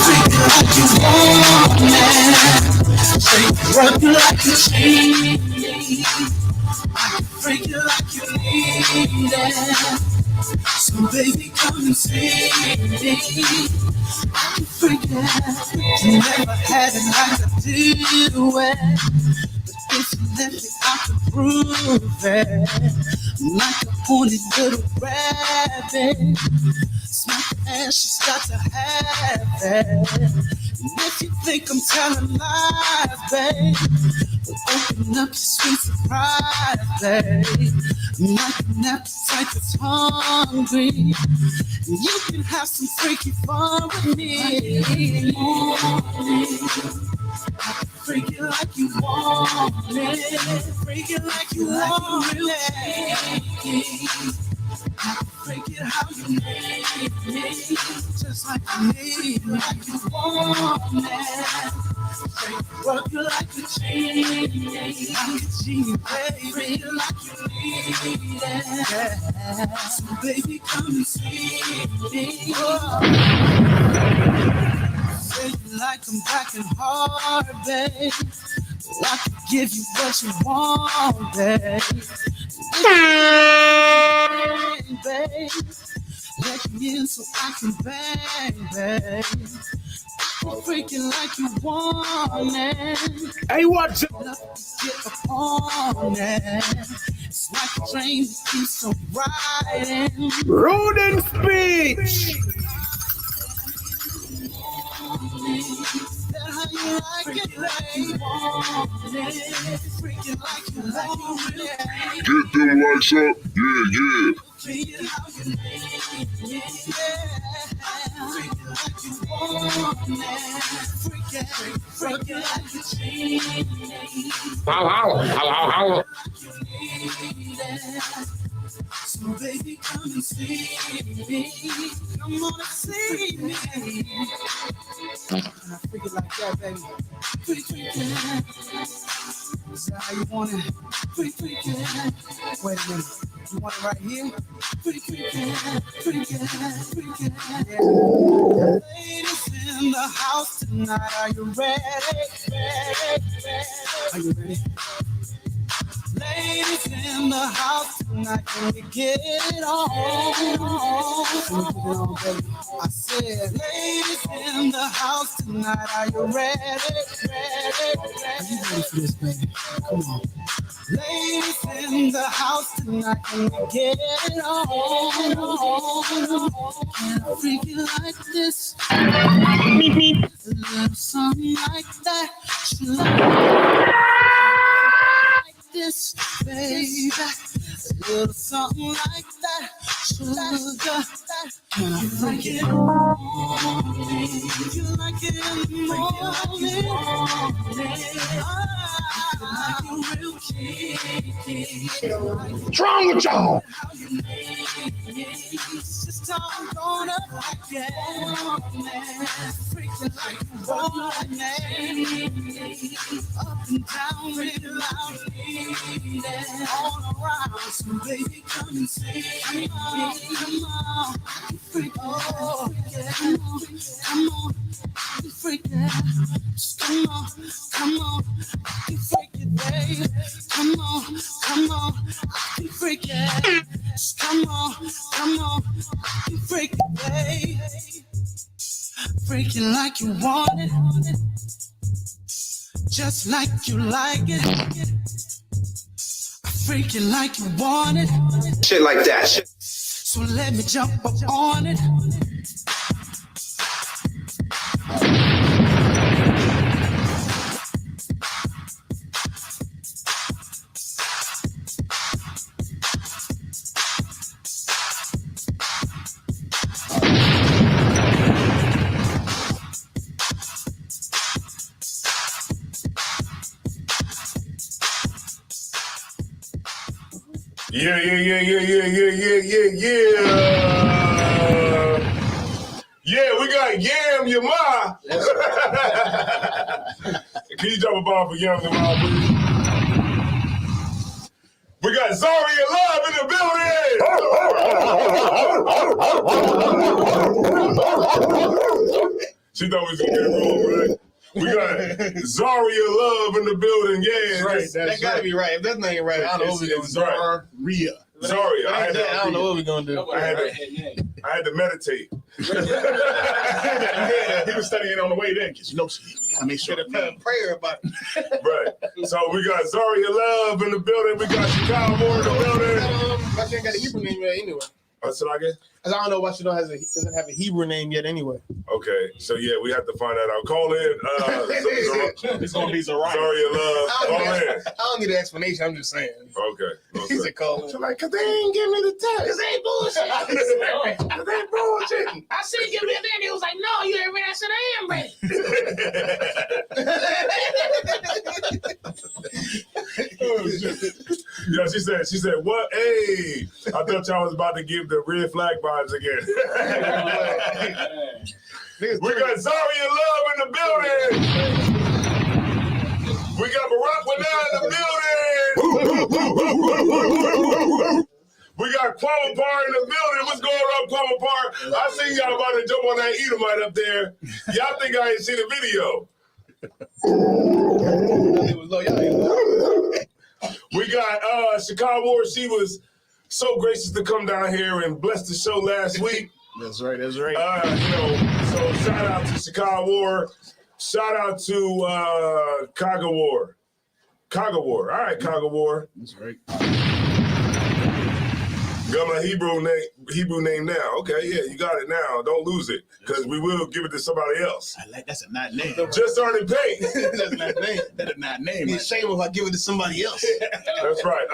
Freak it like you want it. Say work it like you need it. Freak it like you need it. So baby, come and see me. Freak it. You never had it like I do it. If you let me, I can prove it. Like a horny little rabbit. Smack the ass, she's got to have it. And if you think I'm telling lies, babe, open up your sweet surprise, babe. I'm like an appetite that's hungry. And you can have some freaky fun with me. Freak it like you want it. Freak it like you want it. Freak it how you need me. Just like you need me. Like you want it. Work it like you need me. Like a genie, baby. Freak it like you need it. Yeah. So baby, come and see me. Say you like I'm back and hard, babe. I can give you what you want, babe. Babe, let me in so I can bang, babe. I'm freaking like you want it. Hey, watch it. Get upon it. It's like a train that keeps on riding. Rude in speech. How you like it, like you want it. Freaking like you want it. Get them lights up, yeah. Treat it how you need it, yeah. Freaking like you want it. Freaking like you need it. How. So baby, come and see me. Come on and see me. I freak it like that, baby. Freak it. Is that how you want it? Freak it. Wait a minute. You want it right here? Freak it. Yeah. Ladies in the house tonight, are you ready? Are you ready? Ladies in the house tonight, can we get it on? Can we get it on, baby? I said, ladies in the house tonight, are you ready? Are you ready for this, baby? Come on. Ladies in the house tonight, can we get it on? Can I freak you like this? A little something like that. This, baby, a little something like that, sugar. Can I freak it on me? If you like it in the morning, like you real cheeky. What's wrong with y'all? Just I'm gonna like it, freaking like you want it, up and down, really loud. All around, so baby, come and see me. Come on, freak it. Oh, yeah. Come on, freak it. Just come on, freak it, baby. Come on, freak it. Just come on, freak it, baby. Freak it like you want it, just like you like it. Freaking like you want it. Shit like that. So let me jump up on it. Yeah. Yeah, we got Yam Yama. Can you drop a bomb for Yam Yama, please? We got Zaria Love in the building. She thought we was gonna get it wrong, right? We got Zaria Love in the building. Yeah, right. That gotta be right. If that's not right, I don't know what we're gonna do. Zaria. Zaria. I don't know what we're gonna do. I had to meditate. He was studying on the way there because you know we gotta make sure Get a prayer about it. Right. So we got Zaria Love in the building. We got Chicago Moore in the building. Why she ain't got a Hebrew name yet anyway? What's it again? I don't know why she doesn't have a Hebrew name yet anyway. Okay. So yeah, we have to find that out. Call in. it's gonna be Zaria. Zaria Love. Call in. I don't need an explanation. I'm just saying. Okay. He said call in. So like, cause they ain't give me the text. Cause they ain't bullshit. Cause they bullshitting. I said give me a thing. He was like, no, you ain't ready. I said I am ready. Yeah, she said, what? Hey, I thought y'all was about to give the red flag vibes again. We got Zaria Love in the building. We got Barack Wina in the building. We got Kwame Parr in the building. What's going on, Kwame Parr? I see y'all about to jump on that Edomite up there. Y'all think I ain't seen the video. We got Chicago War. She was so gracious to come down here and bless the show last week. That's right. That's right. So shout out to Chicago War. Shout out to Kaga War. Kaga War. All right, Kaga War. That's right. Got my Hebrew name now. Okay, yeah, you got it now. Don't lose it, because we will give it to somebody else. I like that's a not name. Just earning pay. That's not name. That is not name. Be ashamed if I give it to somebody else. That's right.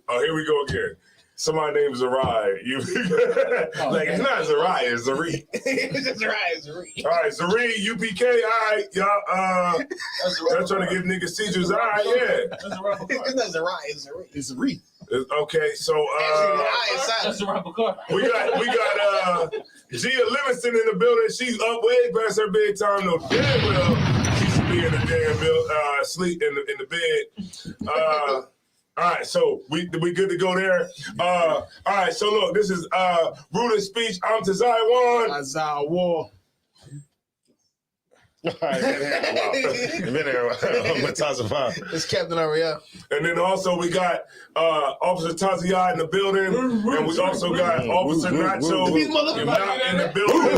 Oh, here we go again. Somebody named Zarai. It's not Zarai, it's Zari. It's Zarai. It's Zari. All right, Zari, UPK. All right, y'all. They're trying to give niggas seizures. All right, yeah. It's not Zarai. It's Zari. It's Reed. Okay, so That's the rapper car. we got Gia Livingston in the building. She's up way past her bedtime. No damn well she should be in the damn sleep in the bed. All right, so we good to go there. All right, so look, this is Rude of Speech. I'm Tazai Wan. Isaiah War. All right, been here. It's Captain Ariel. And then also we got Officer Tazia in the building, and we also got Officer Nacho not in the building.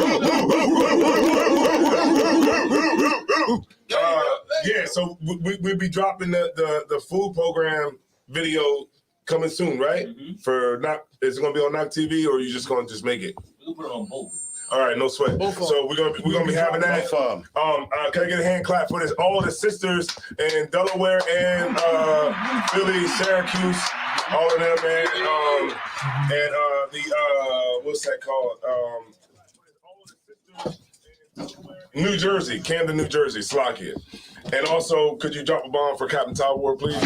Yeah, so we'll be dropping the food program video coming soon, right? For is it gonna be on Knock TV, or are you just gonna make it? We'll put it on both. All right, no sweat. So we're gonna be having that. Can I get a hand clap for this? All the sisters in Delaware and Philly, Syracuse, all of them, man. And what's that called? New Jersey, Camden, New Jersey, Slockhead. And also, could you drop a bomb for Captain Todd Ward, please?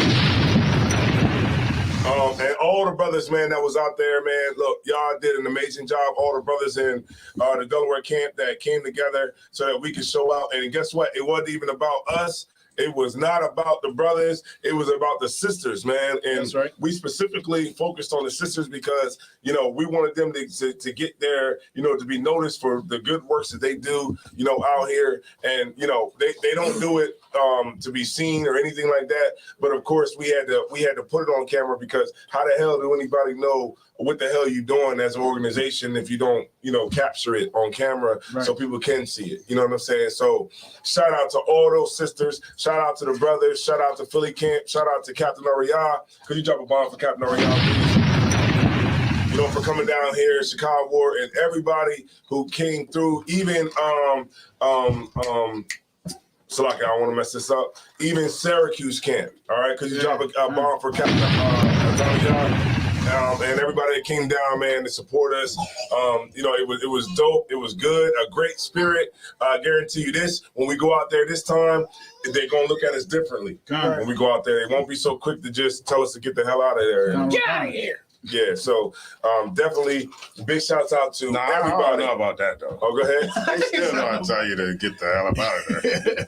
And all the brothers, man, that was out there, man. Look, y'all did an amazing job. All the brothers in the Delaware camp that came together so that we could show out. And guess what? It wasn't even about us. It was not about the brothers. It was about the sisters, man. And that's right. We specifically focused on the sisters because, we wanted them to get there, to be noticed for the good works that they do, out here. And, they don't do it to be seen or anything like that. But of course, we had to put it on camera, because how the hell do anybody know what the hell you doing as an organization if you don't, capture it on camera so people can see it? You know what I'm saying? So shout out to all those sisters. Shout out to the brothers. Shout out to Philly Camp. Shout out to Captain Ariel. Could you drop a bomb for Captain Ariel, please? For coming down here, Chicago War, and everybody who came through, even so like I don't want to mess this up. Even Syracuse camp. All right, could you drop a bomb for Captain Ariel? And everybody that came down, man, to support us. It was dope. It was good. A great spirit. I guarantee you this: when we go out there this time, they're gonna look at us differently. When we go out there, they won't be so quick to just tell us to get the hell out of there. Get out of here. Yeah, so definitely big shouts out to everybody. I don't know about that, though. Oh, go ahead. They still gonna tell you to get the hell up out of there.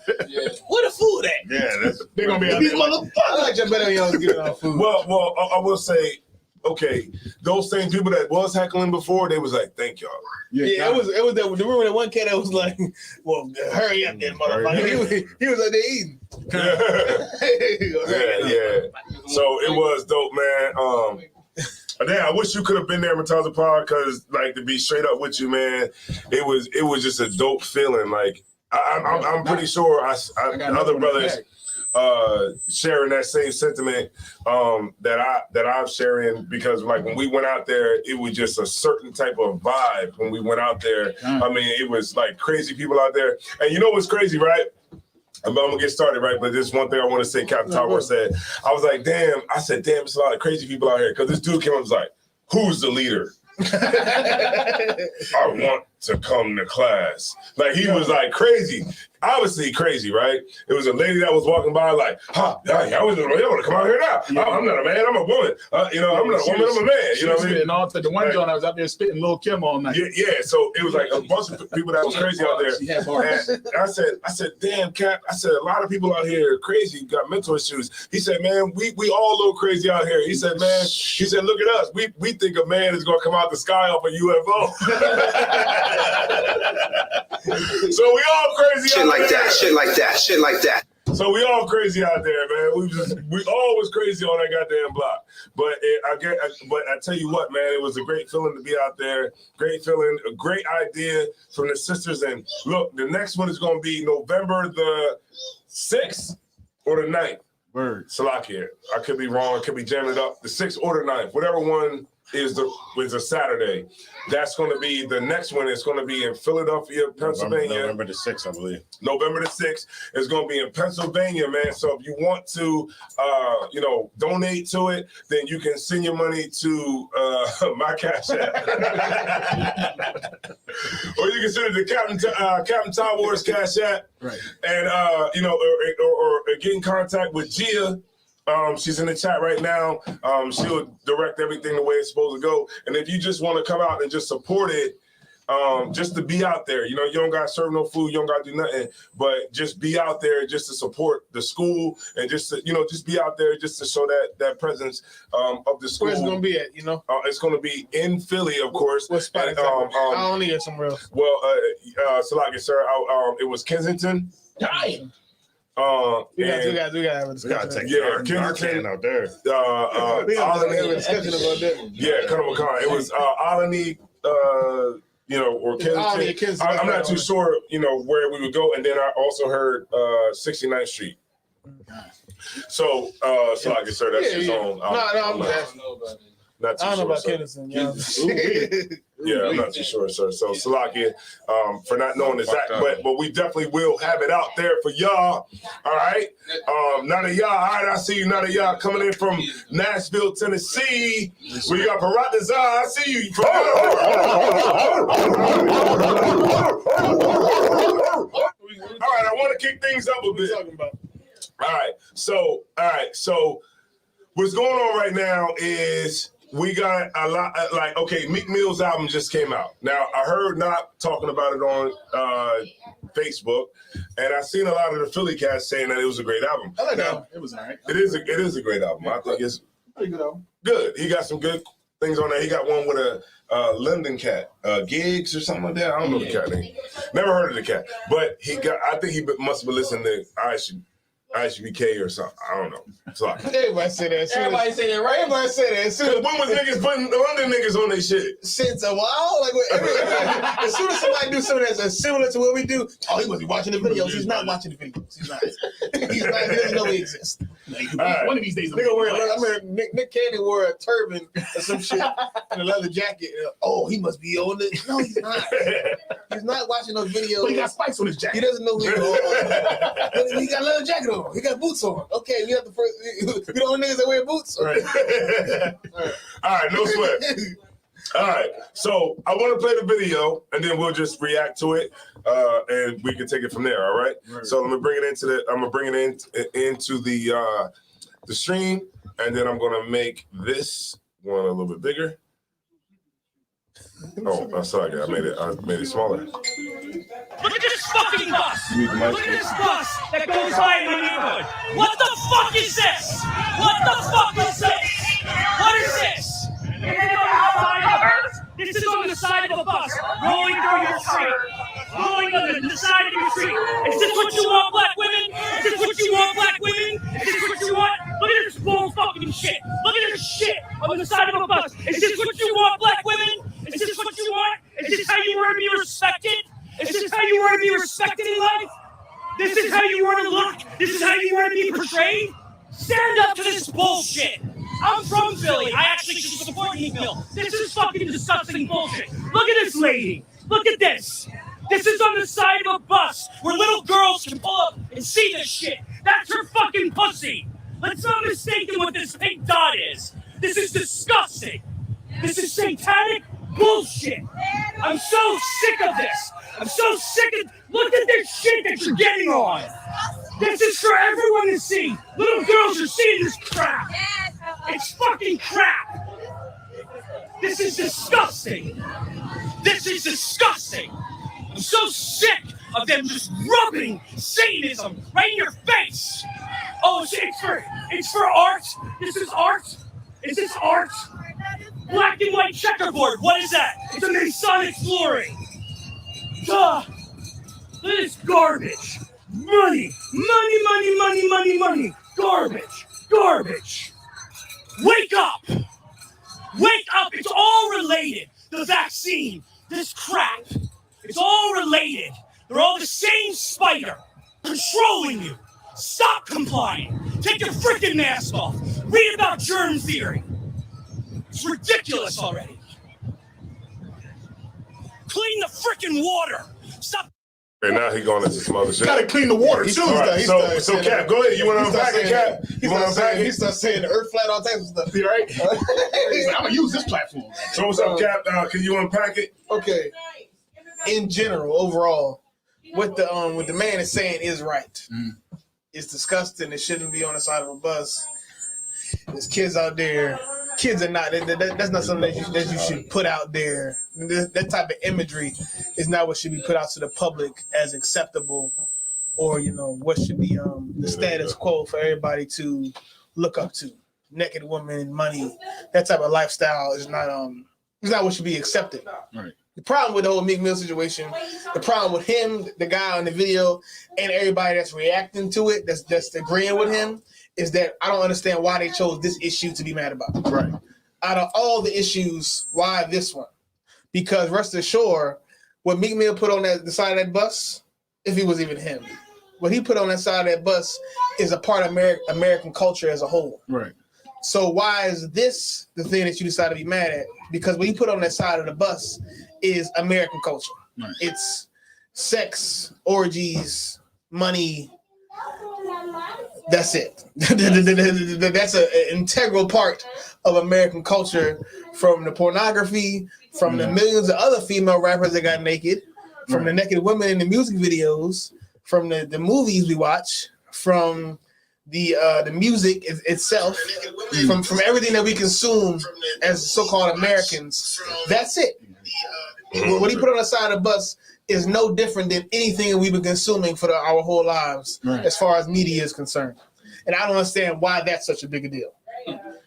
Where the food at? Yeah, They're gonna be out These there. motherfuckers. I like you better y'all get our food. Well, I will say, okay, those same people that was heckling before, they was like, thank y'all. Yeah, it was that. Remember that one cat that was like, "Well, hurry up, then, motherfucker." He was like, "They eating." Yeah. So it was dope, man. Damn, I wish you could have been there, Mataza Pod, because like to be straight up with you, man, it was just a dope feeling. Like I'm pretty sure other brothers sharing that same sentiment that I'm sharing, because like when we went out there, it was just a certain type of vibe when we went out there. I mean, it was like crazy people out there. And you know what's crazy, right? I'm gonna get started, right? But this one thing I want to say, Captain Tower said, I was like, damn, it's a lot of crazy people out here. Because this dude came up and was like, who's the leader? I want to come to class. Like, he was like crazy. Obviously crazy, right? It was a lady that was walking by like, I want to come out here now. I'm not a man, I'm a woman. I'm not a woman, I'm a man. You know what I mean? And all the one joint I was up there spitting Lil Kim all night. Yeah, so it was like a bunch of people that was crazy out there. She had bars. And I said, damn, Cap, I said, a lot of people out here are crazy, got mental issues. He said, man, we all a little crazy out here. He said, man, look at us. We think a man is gonna come out the sky off a UFO. So we all crazy Shit out like there. Shit like that. So we all crazy out there, man. We always crazy on that goddamn block. But I tell you what, man, it was a great feeling to be out there. Great feeling, a great idea from the sisters. And look, the next one is going to be November the 6th or the 9th. Word. Salakia. I could be wrong. I could be jamming it up. The 6th or the 9th, whatever one is a Saturday. That's going to be the next one. It's going to be in Philadelphia, Pennsylvania. November the 6th, I believe. November the 6th is going to be in Pennsylvania, man. So if you want to, donate to it, then you can send your money to my Cash App. Or you can send it to Captain Tower's Cash App. Right. And, or get in contact with Gia. She's in the chat right now. She'll direct everything the way it's supposed to go. And if you just want to come out and just support it, just to be out there, you don't got to serve no food, you don't got to do nothing, but just be out there just to support the school and just to, just be out there just to show that presence of the school. Where's it gonna be at? It's going to be in Philly, of course. What spot? And, I don't need it somewhere else. Well, Salaki, sir, it was Kensington. Dying. We got to have a discussion. Kensington out there. We got to have a discussion about that. Yeah, it was Alany, or Kensington. I'm not too sure, where we would go. And then I also heard 69th Street. So, Salaki, sir, that's his own. I'm not too I don't know sure, about sir. Kennison. Yeah, I'm not too sure, sir. So Salakia, for not knowing exactly, but we definitely will have it out there for y'all. All right. None of y'all. All right, I see you. None of y'all coming in from Nashville, Tennessee. We got Paratazar. I see you. All right, I want to kick things up a bit. All right. So what's going on right now is we got a lot, Meek Mill's album just came out. Now, I heard not talking about it on Facebook, and I seen a lot of the Philly cats saying that it was a great album. I like that. It was all right. It is a great album. I think it's pretty good album. Good. He got some good things on there. He got one with a London cat, Gigs or something like that. I don't know the cat name. Never heard of the cat, but I think he must have been listening to ISBK or something. I don't know. Everybody say that. Everybody say that, right? Everybody say that. When was niggas putting London niggas on their shit? Since a while, as soon as somebody do something that's similar to what we do, he must be watching the videos. He's not watching the videos. He's not. He doesn't know we exist. One of these days, Nick Cannon wore a turban or some shit and a leather jacket. He must be on it. No, he's not. He's not watching those videos. But he got spikes on his jacket. He doesn't know who he is. He got a leather jacket on. He got boots on. Okay, we have the first. We the only niggas that wear boots. Right. All right, no sweat. All right, so I want to play the video, and then we'll just react to it, and we can take it from there. All right. So I'm gonna bring it into the stream, and then I'm gonna make this one a little bit bigger. Oh, I'm sorry, I made it smaller. Look at this fucking bus! Look at this bus that goes by in the neighborhood! What the fuck is this? What the fuck is this? What is this? This is on the side of a bus, rolling through your street. Rolling on the side of your street. Is this what you want, black women? Is this what you want, black women? Is this what you want? Look at this bull fucking shit. Look at this shit on the side of a bus. Is this what you want, black women? Is this what you want? Is this how you want to be respected? Is this how you want to be respected in life? This is how you want to look? This is how you want to be portrayed? Stand up to this bullshit. I'm from Philly. I actually should support Meek Mill. This is fucking disgusting bullshit. Look at this lady. Look at this. This is on the side of a bus where little girls can pull up and see this shit. That's her fucking pussy. Let's not mistake what this pink dot is. This is disgusting. This is satanic bullshit. I'm so sick of this. I'm so sick of. Look at this shit that you're getting on. This is for everyone to see. Little girls are seeing this crap. It's fucking crap. This is disgusting. This is disgusting. I'm so sick of them just rubbing Satanism right in your face. Oh, it's for art. This is art. Is this art? Black and white checkerboard. What is that? It's a Masonic flooring. Duh. Look at this garbage. Money. Money, money, money, money, money. Garbage. Garbage. Wake up. Wake up. It's all related. The vaccine. This crap. It's all related. They're all the same spider. Controlling you. Stop complying. Take your freaking mask off. Read about germ theory. It's ridiculous already. Clean the freaking water. Stop. And now he going into some other shit. Gotta clean the water too. All right, so Cap, go ahead. You want to unpack it, Cap? You want to unpack He it? starts saying the earth flat, all types of stuff. You right? He's like, I'm gonna use this platform. So what's up, Cap? Can you unpack it? Okay. In general, overall, what the man is saying is right. It's disgusting. It shouldn't be on the side of a bus. There's kids out there. Kids are not. That's not something that you should put out there. That type of imagery is not what should be put out to the public as acceptable, or what should be the status quo for everybody to look up to. Naked woman, money, that type of lifestyle is not what should be accepted. Right. The problem with the whole Meek Mill situation, the problem with him, the guy on the video, and everybody that's reacting to it, that's agreeing with him, is that I don't understand why they chose this issue to be mad about. Right. Out of all the issues, why this one? Because rest assured, what Meek Mill put on the side of that bus, if he was even him, what he put on that side of that bus is a part of American culture as a whole. Right. So why is this the thing that you decide to be mad at? Because what you put on that side of the bus is American culture. Right. It's sex, orgies, money. That's it. That's an integral part of American culture, from the pornography, from the millions of other female rappers that got naked, from the naked women in the music videos, from the movies we watch, from the music itself, from everything that we consume as so-called Americans. That's it. What he put on the side of the bus is no different than anything we've been consuming for our whole lives, as far as media is concerned. And I don't understand why that's such a big a deal.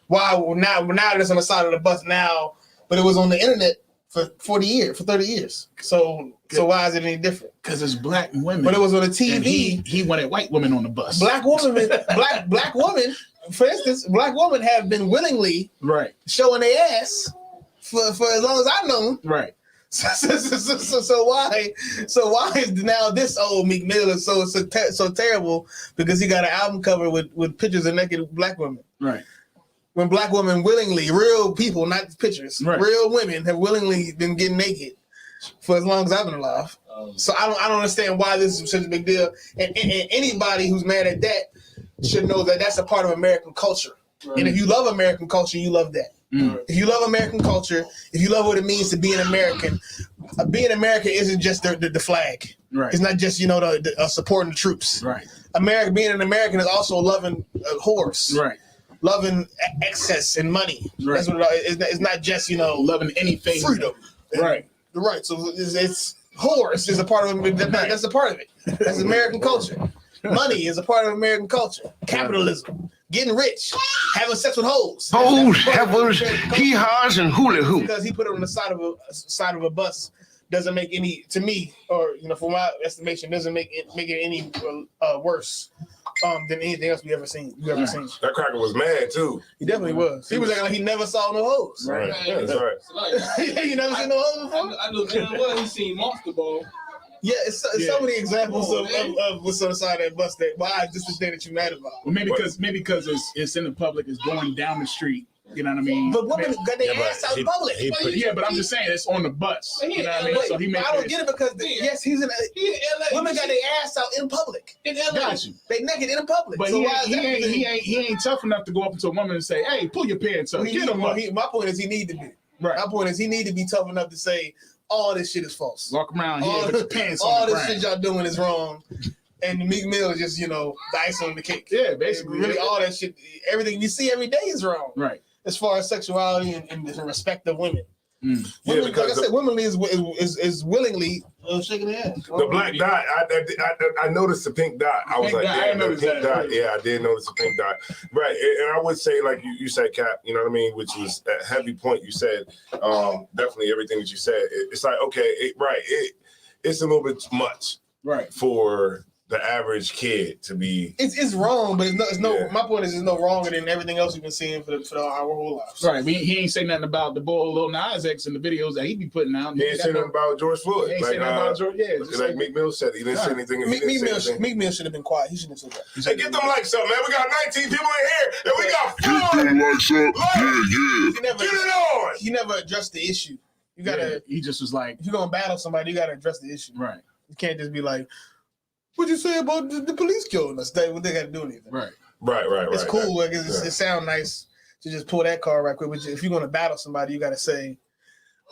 Why now it's on the side of the bus now, but it was on the internet for 30 years. So why is it any different? Because it's black women. But it was on the TV. He wanted white women on the bus. Black women, for instance, black women have been willingly showing their ass for as long as I've known. Right. So why is now this old Meek Mill is so terrible because he got an album cover with pictures of naked black women? Right. When black women willingly, real people, not pictures, real women have willingly been getting naked for as long as I've been alive. So I don't understand why this is such a big deal. And anybody who's mad at that should know that that's a part of American culture. Right. And if you love American culture, you love that. If you love American culture, if you love what it means to be an American, being American isn't just the flag. Right. It's not just supporting the troops. Right. Being an American is also loving a horse. Right. Loving excess and money. Right. That's what it's not just loving anything. Freedom. Right. Right. So it's horse is a part of it. That's a part of it. That's American culture. Money is a part of American culture. Capitalism. getting rich, having sex with hoes. Hoes, heifers, hee-haws, and hula hoop. Because he put it on the side of a bus doesn't make any, to me, or for my estimation, doesn't make it any worse than anything else we ever seen. That cracker was mad too. He definitely was. He was acting like he never saw no hoes. Right. Yeah, that's right. You never seen no hoes before? I know damn well he seen Monster Ball. Yeah, it's so many examples of what's on the side of that bus that why is this the thing that you're mad about? Well, maybe because it's in the public, it's going down the street. You know what I mean? But women got their ass out in public. But I'm just saying it's on the bus. You know what I mean? So he makes. I don't get it because he's in LA. Women got their ass out in public. In LA, they naked in public. But so he ain't tough enough to go up to a woman and say, "Hey, pull your pants up." Get him up. My point is he need to be. Right. My point is he need to be tough enough to say all this shit is false. Walk around here with your pants on. All this shit y'all doing is wrong. And Meek Mill is just the icing on the cake. Yeah, basically. Really, all that shit, everything you see every day is wrong. Right. As far as sexuality and the respect of women. Yeah, women, because like I said, women is willingly shaking their ass. The black dot, I noticed the pink dot. I was like, yeah, the pink dot. Yeah, I did notice the pink dot. Right, and I would say, like you said, Cap, you know what I mean, which was a heavy point you said. Definitely everything that you said. It's like, okay, it's a little bit much. Right. For the average kid to be. It's wrong, but it's no. Yeah. My point is, there's no wronger than everything else we've been seeing for our whole lives. Right. He ain't saying nothing about the boy Lil Nas X in the videos that he be putting out. He ain't saying nothing about George Floyd. He ain't saying nothing about George. Yeah. Like Meek Mill said, he didn't say anything. Meek Mill should have been quiet. He shouldn't have said that. Hey, get them likes up, man. We got 19 people in here, and we got 4. Get them likes up. Yeah. Get it on. He never addressed the issue. You gotta. Yeah, he just was like, if you're gonna battle somebody, you gotta address the issue. Right. You can't just be like, "What'd you say about the police killing us?" They got to do anything. Right. It's cool. Like it sounds nice to just pull that card right quick. But if you're gonna battle somebody, you gotta say,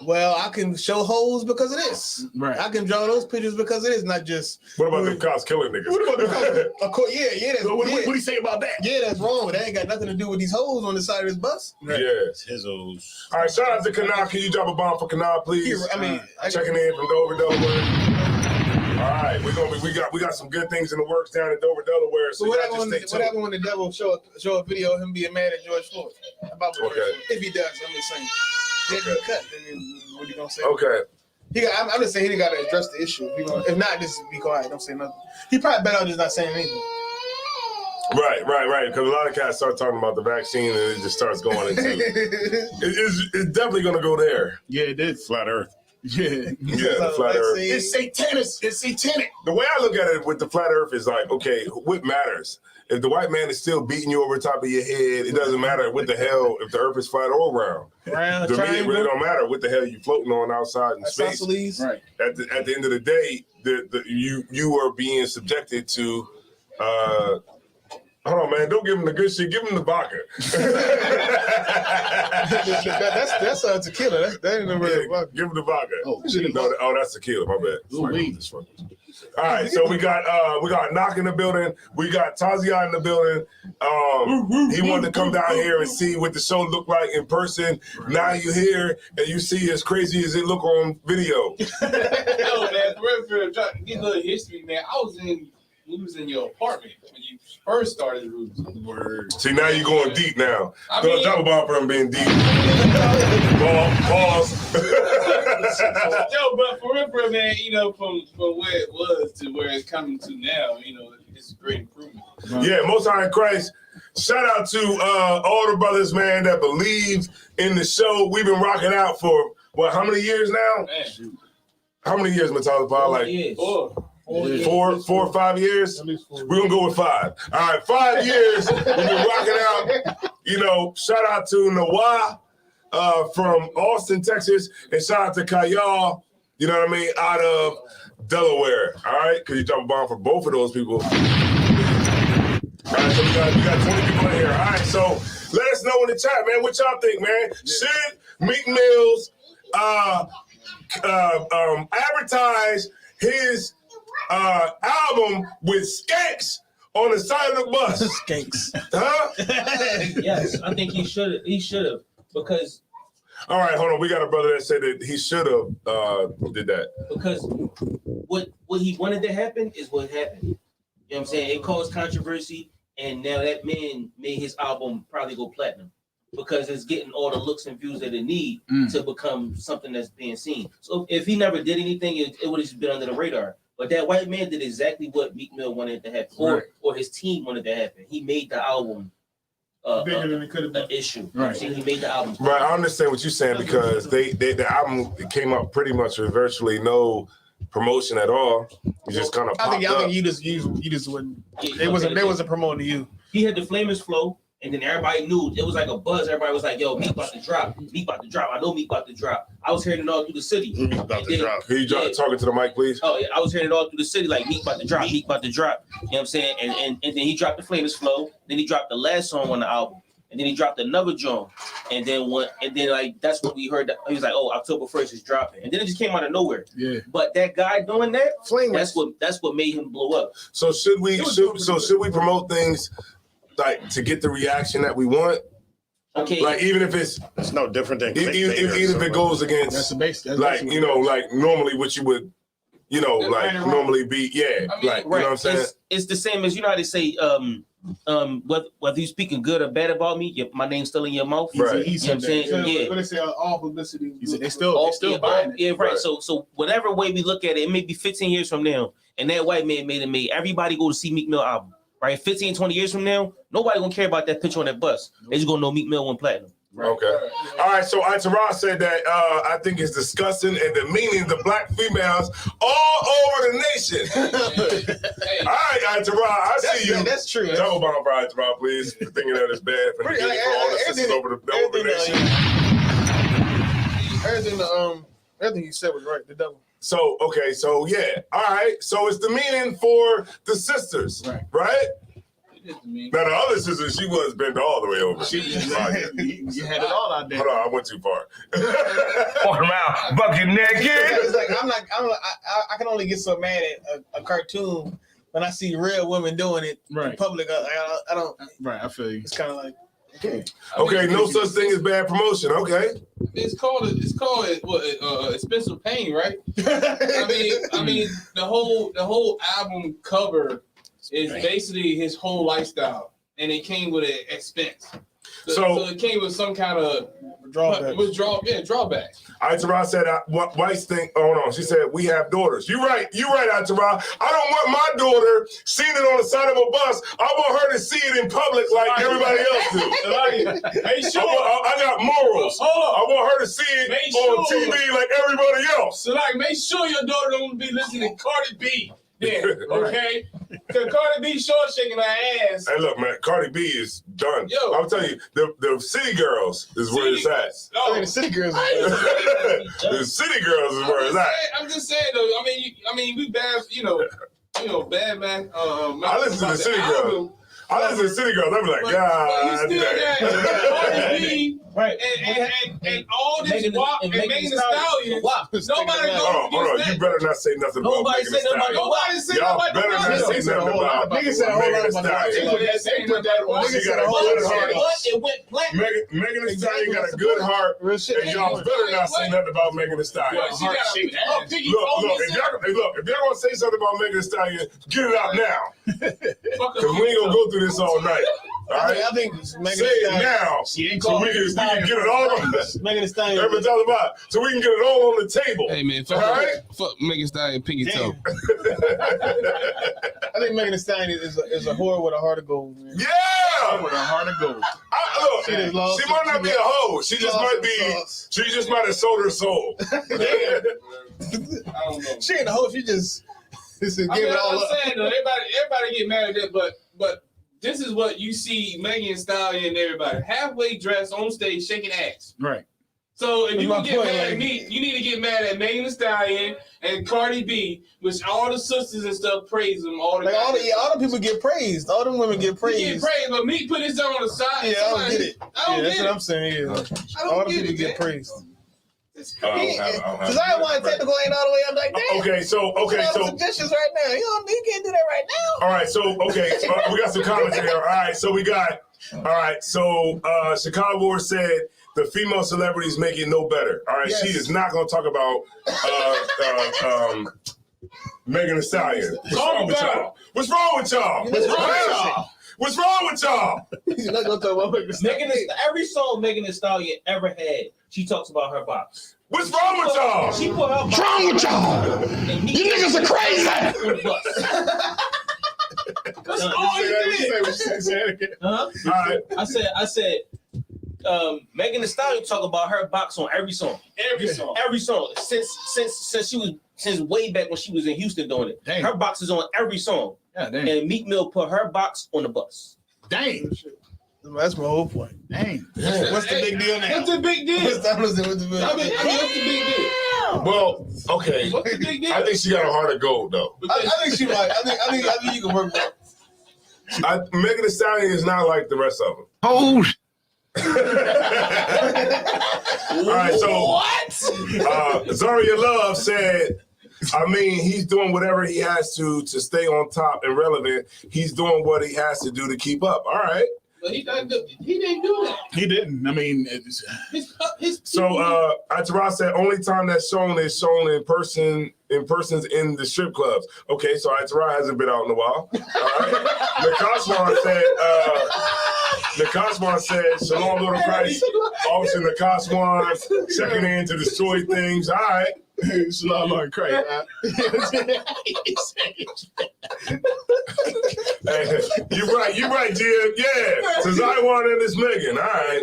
"Well, I can show hoes because of this. Right. I can draw those pictures because of this, not just." What about the cops killing niggas? What about the cops? Of course, yeah. What do you say about that? Yeah, that's wrong. But that ain't got nothing to do with these hoes on the side of this bus. Right. Yeah, it's his hoes. All right, shout out to Kanal. Can you drop a bomb for Kanal, please? Checking in from Dover, Delaware. All right, we got some good things in the works down in Dover, Delaware. So what happened when the devil show a video of him being mad at George Floyd? About if he does, I'm just saying. Then he cut. Then what are you gonna say? Okay. I'm just saying he got to address the issue. If not, just be quiet. Don't say nothing. He probably better off just not saying anything. Right. Because a lot of cats start talking about the vaccine and it just starts going into it's definitely going to go there. Yeah, it did. Flat Earth. Yeah, the flat Earth. It's satanic. It's satanic. The way I look at it with the flat Earth is like, okay, what matters? If the white man is still beating you over the top of your head, it doesn't matter what the hell if the Earth is flat or round. To me, it really don't matter what the hell you floating on outside in space. Right. At the end of the day, you are being subjected to. Hold on, man! Don't give him the good shit. Give him the vodka. that's tequila. That ain't no real vodka. Give him the vodka. Oh, that's tequila. My bad. All right, so we got Knock in the building. We got Tazia in the building. He wanted to come down here and see what the show looked like in person. Now you here and you see as crazy as it look on video. Yo, man, for get a little history, man. We was in your apartment when you first started the Roots. See, now you're going deep now. Don't drop a bomb for him being deep. Pause. Yo, but for real, man, from where it was to where it's coming to now, it's a great improvement. Yeah, Most High in Christ. Shout out to all the brothers, man, that believe in the show. We've been rocking out for, how many years now? Man. How many years, Matala? Like 4 or 5 years? We're going to go with 5. All right, 5 years. We've been rocking out. Shout out to Nawah from Austin, Texas. And shout out to Kayal, you know what I mean, out of Delaware. All right? Because you drop a bomb for both of those people. All right, so we got 20 people in here. All right, so let us know in the chat, man. What y'all think, man? Should Meek Mill's advertise his album with skanks on the side of the bus? Skanks. Huh? Yes, I think he should have because. All right, hold on. We got a brother that said that he should have did that. Because what he wanted to happen is what happened. You know what I'm saying? It caused controversy, and now that man made his album probably go platinum because it's getting all the looks and views that it need to become something that's being seen. So if he never did anything, it would have just been under the radar. But that white man did exactly what Meek Mill wanted to happen, or his team wanted to happen. He made the album bigger than it could have been. an issue. Right. See, he made the album. Right, I understand what you're saying because the album came out pretty much with virtually no promotion at all. It just kind of popped I up. think you just wouldn't. They wasn't promoting you. He had the Flamers flow, and then everybody knew it was like a buzz. Everybody was like, "Yo, Meek about to drop. Meek about to drop. I know Meek about to drop." I was hearing it all through the city. Meek about to drop. Can you talking to the mic, please? Oh yeah, I was hearing it all through the city, like Meek about to drop, Meek about to drop. You know what I'm saying? And then he dropped the Flamers flow. Then he dropped the last song on the album. And then he dropped another joint, and then like that's what we heard. That he was like, "Oh, October 1st is dropping," and then it just came out of nowhere. Yeah. But that guy doing that, Flamers. that's what made him blow up. So should we promote things like to get the reaction that we want? Okay. Like even if it's no different than even if it goes against That's the base. That's like like normally what you would like normally be like you know what I'm saying? It's the same as how they say whether you speaking good or bad about me, my name's still in your mouth. Right. He You know what I'm saying? Yeah. What they say, all publicity. He said they still buying it. Yeah, right. So whatever way we look at it may be 15 years from now, and that white man made everybody go to see Meek Mill album. Right, 15, 20 years from now, nobody gonna care about that picture on that bus. They just gonna know Meek Mill went platinum. Okay. All right. So Tara said that I think it's disgusting and demeaning to black females all over the nation. All right, Tara, I see you. That's true. Talk about Tara, please. For thinking that it's bad for all the sisters over the nation. Everything you said was right. The devil. So okay. So yeah. All right. So it's demeaning for the sisters, right? Now the other sister, she was bent all the way over. You had it all out there. Hold on, I went too far. Walking around bucket naked. It's like I can only get so mad at a cartoon when I see real women doing it in public. I don't. Right, I feel you. It's kind of like okay, no such thing as bad promotion. Okay, it's called expensive pain, right? I mean the whole album cover is basically his whole lifestyle, and it came with an expense. So it came with some kind of drawbacks. Tara said, Whites think, oh no, she said, we have daughters. You're right, Tara. I don't want my daughter seeing it on the side of a bus. I want her to see it in public like everybody else do. Make sure. I got morals. I want her to see it on TV like everybody else. So make sure your daughter don't be listening to Cardi B. Yeah, okay? Because Cardi B short shaking her ass. Hey, look, man, Cardi B is done. Yo. I'll tell you, the City Girls is where it's at. I mean, the City Girls. The City Girls is where it's at. I'm just saying, though. I mean, we bad, bad man. I listen to the City Girls. I listen to City Girls. I be like, God, you still got Cardi B, and all this WAP and Megan Thee Stallion. Nobody Hold on. You better not say nothing about Megan Thee Stallion. Nobody said Y'all nobody better not say nothing about Niggas said a whole lot Megan Thee about Stallion. They put that on. She got a good heart. It went platinum. Megan Thee Stallion got a good heart, and y'all better not say nothing about Megan Thee Stallion. She got a piggy Look, if y'all gonna say something about Megan Thee Stallion, get it out now. Because we ain't gonna go through this all night. All right? I think Say it now, so we can get it all on. Megan Thee Stallion. Everybody talk about it, so we can get it all on the table. Hey man, fuck Megan Thee Stallion, pinky toe. I think Megan Thee Stallion is a whore with a heart of gold. Man. Yeah, With a heart of gold. She might not be a hoe. She just might have sold her soul. I don't know. She ain't a hoe. She just gave it all up. I'm saying though, everybody get mad at that, but this is what you see Megan Thee Stallion and everybody halfway dressed on stage shaking ass. Right. So if you gonna get mad at me, you need to get mad at Megan Thee Stallion and Cardi B, which all the sisters and stuff praise them. All the people get praised. All them women get praised. Get praised, but me put this on the side. Yeah, I don't get it. That's what I'm saying. Yeah. All the people get praised. Because I don't want to technical ain't all the way up like that. Okay, so the dishes right now. You can't do that right now. All right, so we got some comments here. All right, so Chicago Ward said the female celebrities make it no better. All right, yes. She is not going to talk about Megan Thee Stallion. What's wrong with y'all? What's wrong with y'all? You're not gonna talk about Every song Megan Thee Stallion ever had, she talks about her box. What's wrong with y'all? She put her box. What's wrong with y'all? You niggas are crazy. That's all you did. Huh? All right. I said, Megan Thee Stallion talk about her box on every song. Every song. Every song. Since way back when she was in Houston doing it. Dang. Her box is on every song. Yeah, dang. And Meek Mill put her box on the bus. Dang. That's my whole point. Dang. What's the big deal now? What's the big deal? What's the big deal? I mean, what's the big deal? Well, okay. What's the big deal? I think she got a heart of gold, though. I think she might. I think you can work that. Megan Thee Stallion is not like the rest of them. Oh, All right, so Zaria Love said, I mean, he's doing whatever he has to stay on top and relevant. He's doing what he has to do to keep up. All right. But he didn't do that. He didn't. I mean, So Atara said only time that's shown is shown in persons in the strip clubs. Okay, so Atara hasn't been out in a while. All right. Nakaswan said, Shalom Little Christ, Officer Nakaswan, checking in to destroy things. All right. Shalom Lord Christ. Hey, you're right, Jim. Yeah. Since I want in this Megan. All right.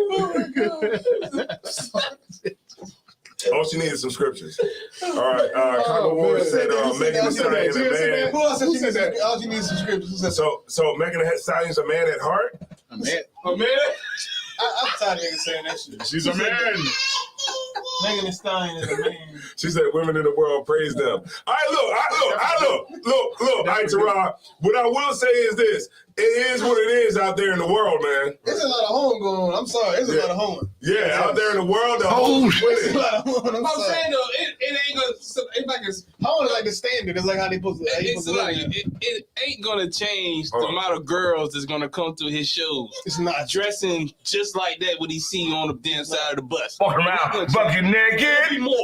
Oh, she needed some scriptures. All right. Congo Ward said Megan Thee Stallion a man. Who else said that? Oh, she needs some scriptures. So Megan Thee Stallion's a man at heart? A man. A man? I'm tired of niggas saying that shit. She's a man. Megan Thee Stallion is a man. She said women in the world praise them. All right, look. All right, Tara. What I will say is this. It is what it is out there in the world, man. There's a lot of hoeing going on. I'm sorry. There's a lot of hoeing. Yeah, out there in the world, the hoes There's a winning. lot of hoeing. I'm saying though, it ain't gonna. It's like hoeing is like the standard. It's like how they supposed to. it's like it ain't gonna change the amount of girls that's gonna come to his shows. It's not. Dressing just like that what he see on the damn side of the bus. Walking around bucket naked. More.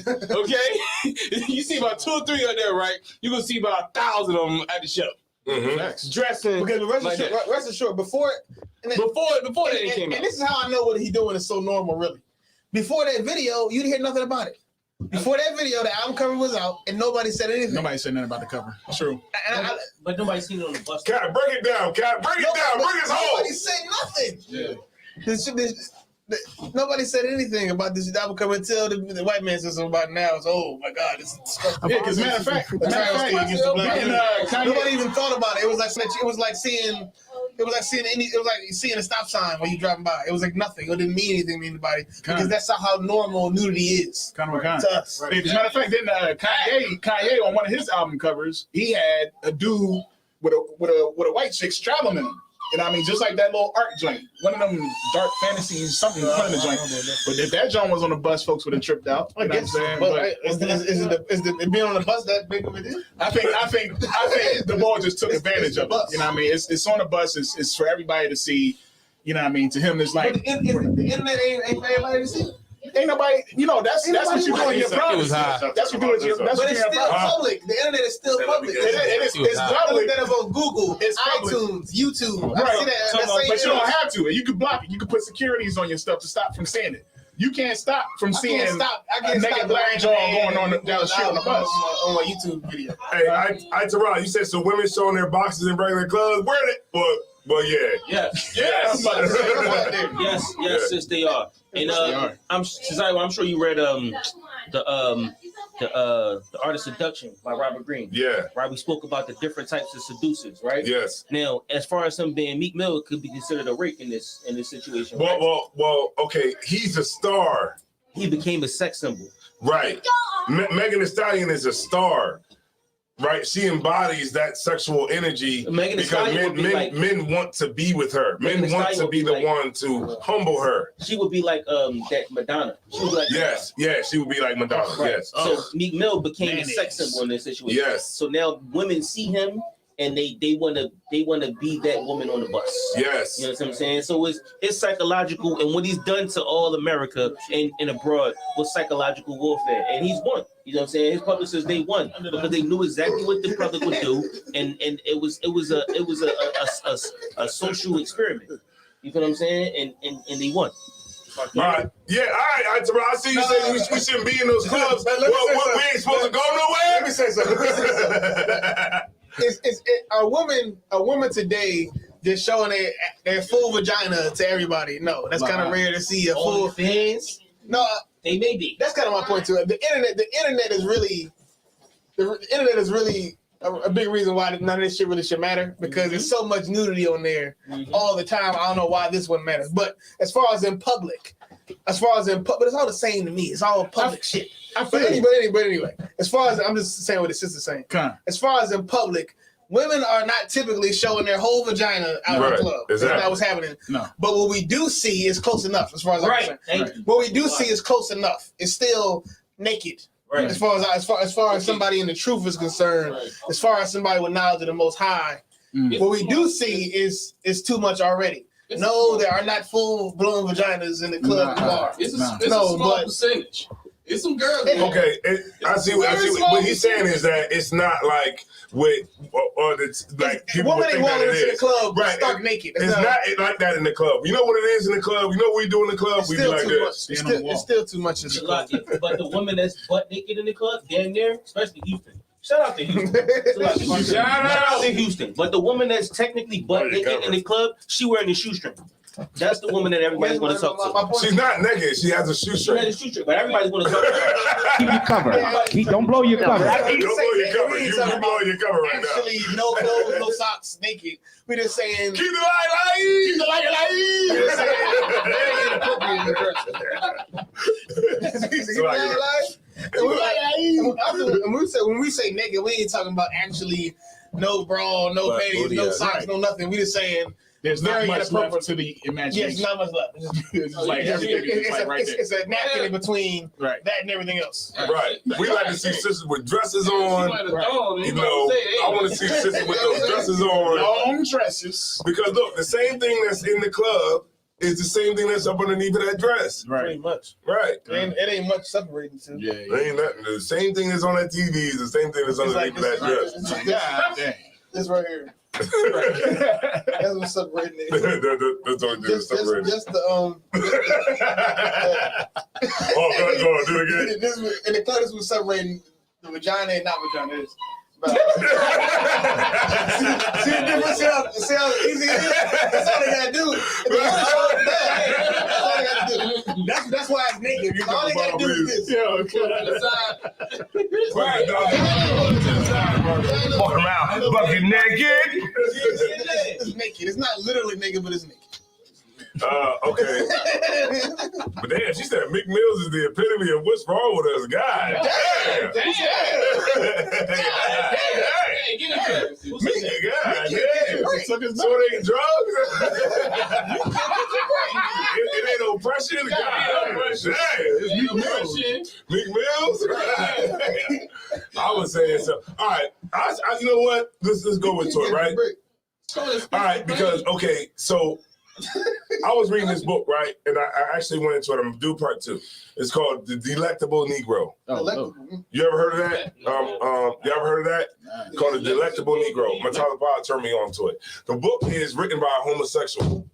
Okay? You see about 2 or 3 of there, right? You're gonna see about 1,000 of them at the show. Mm-hmm. Dressing. Because rest assured, before that came out. And this is how I know what he's doing is so normal, really. Before that video, you didn't hear nothing about it. Before that video, the album cover was out, and nobody said anything. Nobody said nothing about the cover. True. But nobody seen it on the bus. Cat, break it down, Cat. Break it down. Bring us home. Nobody said nothing. Yeah. Nobody said anything about this album cover until the white man said something about it now. It's oh my god, it's disgusting. Yeah, because matter of fact, nobody even thought about it. It was like seeing a stop sign when you driving by. It was like nothing. It didn't mean anything to anybody because that's how normal nudity is to us. As a matter of fact, then Kanye on one of his album covers, he had a dude with a white chick straddling him. You know what I mean? Just like that little art joint. One of them dark fantasies, something in front of the joint. But if that joint was on the bus, folks would have tripped out. You know what I'm saying? But is it being on the bus that big of a deal? I think the boy just took advantage of it. You know what I mean? It's on the bus. It's for everybody to see. You know what I mean? To him, it's like the internet ain't for everybody to see. Ain't nobody, that's what you do in your privacy. That's what you do in your privacy. But it's still public. The internet is still public. It's public. Instead of on Google, it's iTunes, YouTube. Right. I see that. But you don't have to. You can block it. You can put securities on your stuff to stop from seeing it. You can't stop from seeing a naked black jaw going on down the street on the bus. On my YouTube video. Hey, Tara, you said so women showing their boxes in regular clubs. Where they? Well, yeah. Yes. Yes. Yes, sis, they are. And I'm sure you read the Art of Seduction by Robert Greene. Yeah. Right, we spoke about the different types of seducers, right? Yes. Now, as far as him being Meek Mill, it could be considered a rape in this situation. Right? Well. Okay, he's a star. He became a sex symbol. Right. Megan Thee Stallion is a star. Right, she embodies that sexual energy because men want to be with her. Men want to be the one to humble her. She would be like that Madonna. She would be like she would be like Madonna. Right. Yes. So Meek Mill became a sex symbol in this situation. Yes. So now women see him and they want to be that woman on the bus. Yes. You know what I'm saying? So it's psychological, and what he's done to all America and abroad was psychological warfare, and he's won. You know what I'm saying? His publicists, they won because they knew exactly what the product would do, and it was a social experiment. You feel what I'm saying? And they won. All right. Yeah, all right. I see you saying we shouldn't be in those clubs. We ain't supposed to go nowhere. Let me say something. A woman today just showing their full vagina to everybody? No, that's kind of rare to see a full fans. No, they may be. That's kind of my point too. The internet is really a big reason why none of this shit really should matter, because there's so much nudity on there all the time. I don't know why this one matters, but as far as in public, but it's all the same to me. It's all public shit. But anyway, as far as I'm just saying what the sister's saying. As far as in public, women are not typically showing their whole vagina out in the club. Exactly. That's not what's happening. No. But what we do see is close enough, as far as I'm concerned. What we do see is close enough. It's still naked. Right. As far as somebody in the truth is concerned, as far as somebody with knowledge of the Most High, what we do see is too much already. No, there are not full blown vaginas in the club and bar. It's a small percentage. It's some girls. Okay, I see. What he's saying is that it's not like with or it's like people would think that it is. The club, right? Stark naked. It's not like that in the club. You know what it is in the club. You know what we do in the club. We be like this. It's still too much in the club. But the woman that's butt naked in the club, damn near, especially Houston. Shout out to Houston. Shout out to Houston. But the woman that's technically butt naked in the club, she wearing a shoestring. That's the woman that everybody's going to talk to. She's not naked. She has a shoestring. She has a shoestring, but everybody's going to talk to her. Keep your cover. Don't blow your cover. Don't blow your cover. You blowing your cover right now. Actually, no clothes, no socks, naked. We just saying. Keep the light light. Keep the light light. When we say naked, we ain't talking about actually no bra, no panties, no socks, no nothing. We just saying. There's not much left to the imagination. Yes, not much left. It's like everything is like right there. It's a napkin in between that and everything else. Right. We like to see sisters with dresses on. You know, I want to see sisters with those dresses on. Long dresses. Because look, the same thing that's in the club is the same thing that's up underneath of that dress. Right. Pretty much. Right. It ain't much separating too. Yeah. Ain't nothing. The same thing that's on that TV is the same thing that's underneath of that dress. God damn. This right here. That's what's separating it. That's what it is. Separating. Just the Oh, go on, do it again. In the club, this was separating the vagina and not vagina. See the difference? See how easy it is? That's all they gotta do. That's all they gotta do. That's why it's naked. All they gotta do is this. Walk around, bucket naked. It's naked. It's not literally naked, but it's naked. Okay. But damn, she said Mick Mills is the epitome of what's wrong with us. God damn. So it ain't drugs? It ain't oppression? God damn. Mick Mills? I was saying so. All right. You know what? Let's go into it, right? All right, because, okay, so I was reading this book, right? And I actually went into it. I'm going to do part 2. It's called The Delectable Negro. You ever heard of that? You ever heard of that? It's called The Delectable Negro. Matala Pod turned me on to it. The book is written by a homosexual.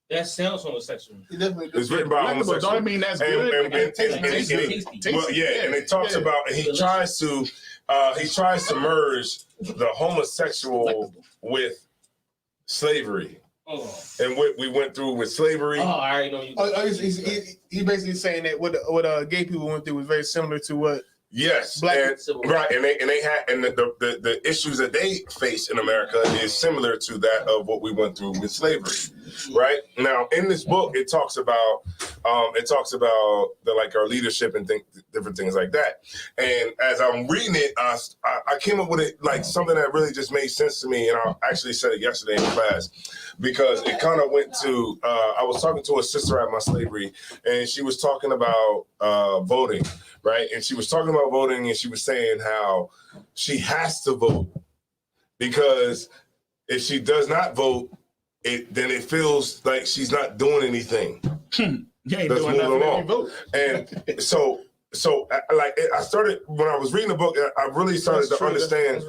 That sounds homosexual. It's written by a homosexual. Don't mean that's good. And it talks about, and he tries to merge the homosexual with slavery. And what we went through with slavery. Oh, I already know you. He's basically saying that what gay people went through was very similar to what. Yes, Black and they had the issues that they face in America is similar to that of what we went through with slavery, right? Now, in this book, it talks about our leadership and different things like that. And as I'm reading it, I came up with it like something that really just made sense to me, and I actually said it yesterday in class because it kind of went to. I was talking to a sister at my slavery, and she was talking about voting. Right. And she was talking about voting and she was saying how she has to vote because if she does not vote, then it feels like she's not doing anything. You ain't doing nothing if you vote. And so so I started when I was reading the book. I really started to understand.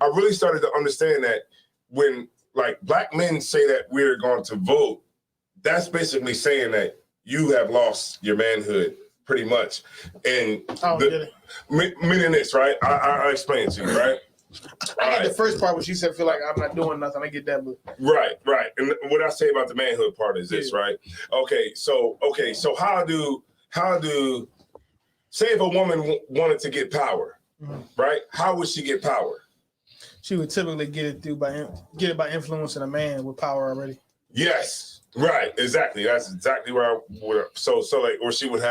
I really started to understand that when like black men say that we're going to vote, that's basically saying that you have lost your manhood pretty much. And meaning this, right? I explain it to you, right? I get the first part when she said, "Feel like I'm not doing nothing." I get that, but right. And what I say about the manhood part is this, right? Okay, so how do say if a woman wanted to get power, right? How would she get power? She would typically get it by influencing a man with power already. Yes, right, exactly. That's exactly where so like, or she would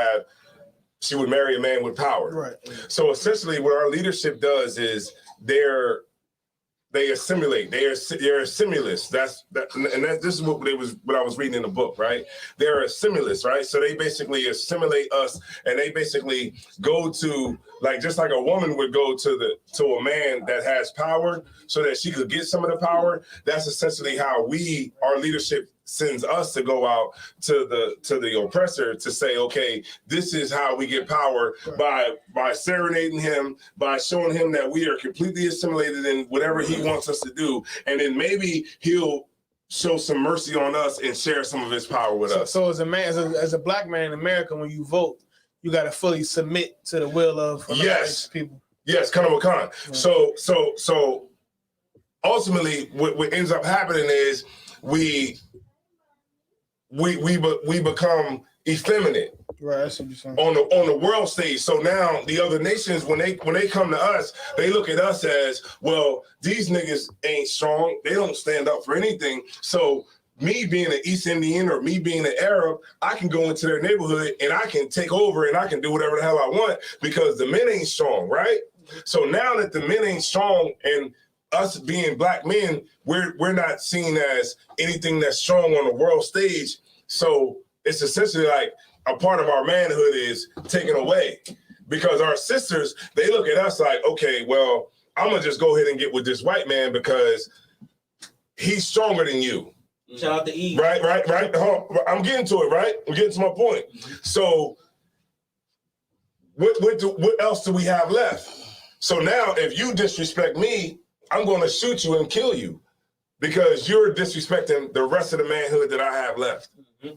marry a man with power. Right. So essentially, what our leadership does is they assimilate. They're assimilates. This is what I was reading in the book, right? They're assimilates, right? So they basically assimilate us, and they basically go to just like a woman would go to a man that has power, so that she could get some of the power. That's essentially how our leadership sends us to go out to the oppressor to say, okay, this is how we get power by serenading him, by showing him that we are completely assimilated in whatever he wants us to do, and then maybe he'll show some mercy on us and share some of his power with us. So as a man, as a black man in America, when you vote, you got to fully submit to the will of people. Yes, kind of a con. Yeah. So ultimately, what ends up happening is we become effeminate, right? That's what you're saying. On the world stage. So now the other nations, when they come to us, they look at us as, well, these niggas ain't strong. They don't stand up for anything. So me being an East Indian or me being an Arab, I can go into their neighborhood and I can take over and I can do whatever the hell I want because the men ain't strong, right? So now that the men ain't strong and us being black men, we're not seen as anything that's strong on the world stage. So it's essentially like a part of our manhood is taken away because our sisters, they look at us like, okay, well, I'm gonna just go ahead and get with this white man because he's stronger than you. Shout out to Eve. Right. I'm getting to it, right? I'm getting to my point. So what else do we have left? So now if you disrespect me, I'm going to shoot you and kill you because you're disrespecting the rest of the manhood that I have left. Mm-hmm.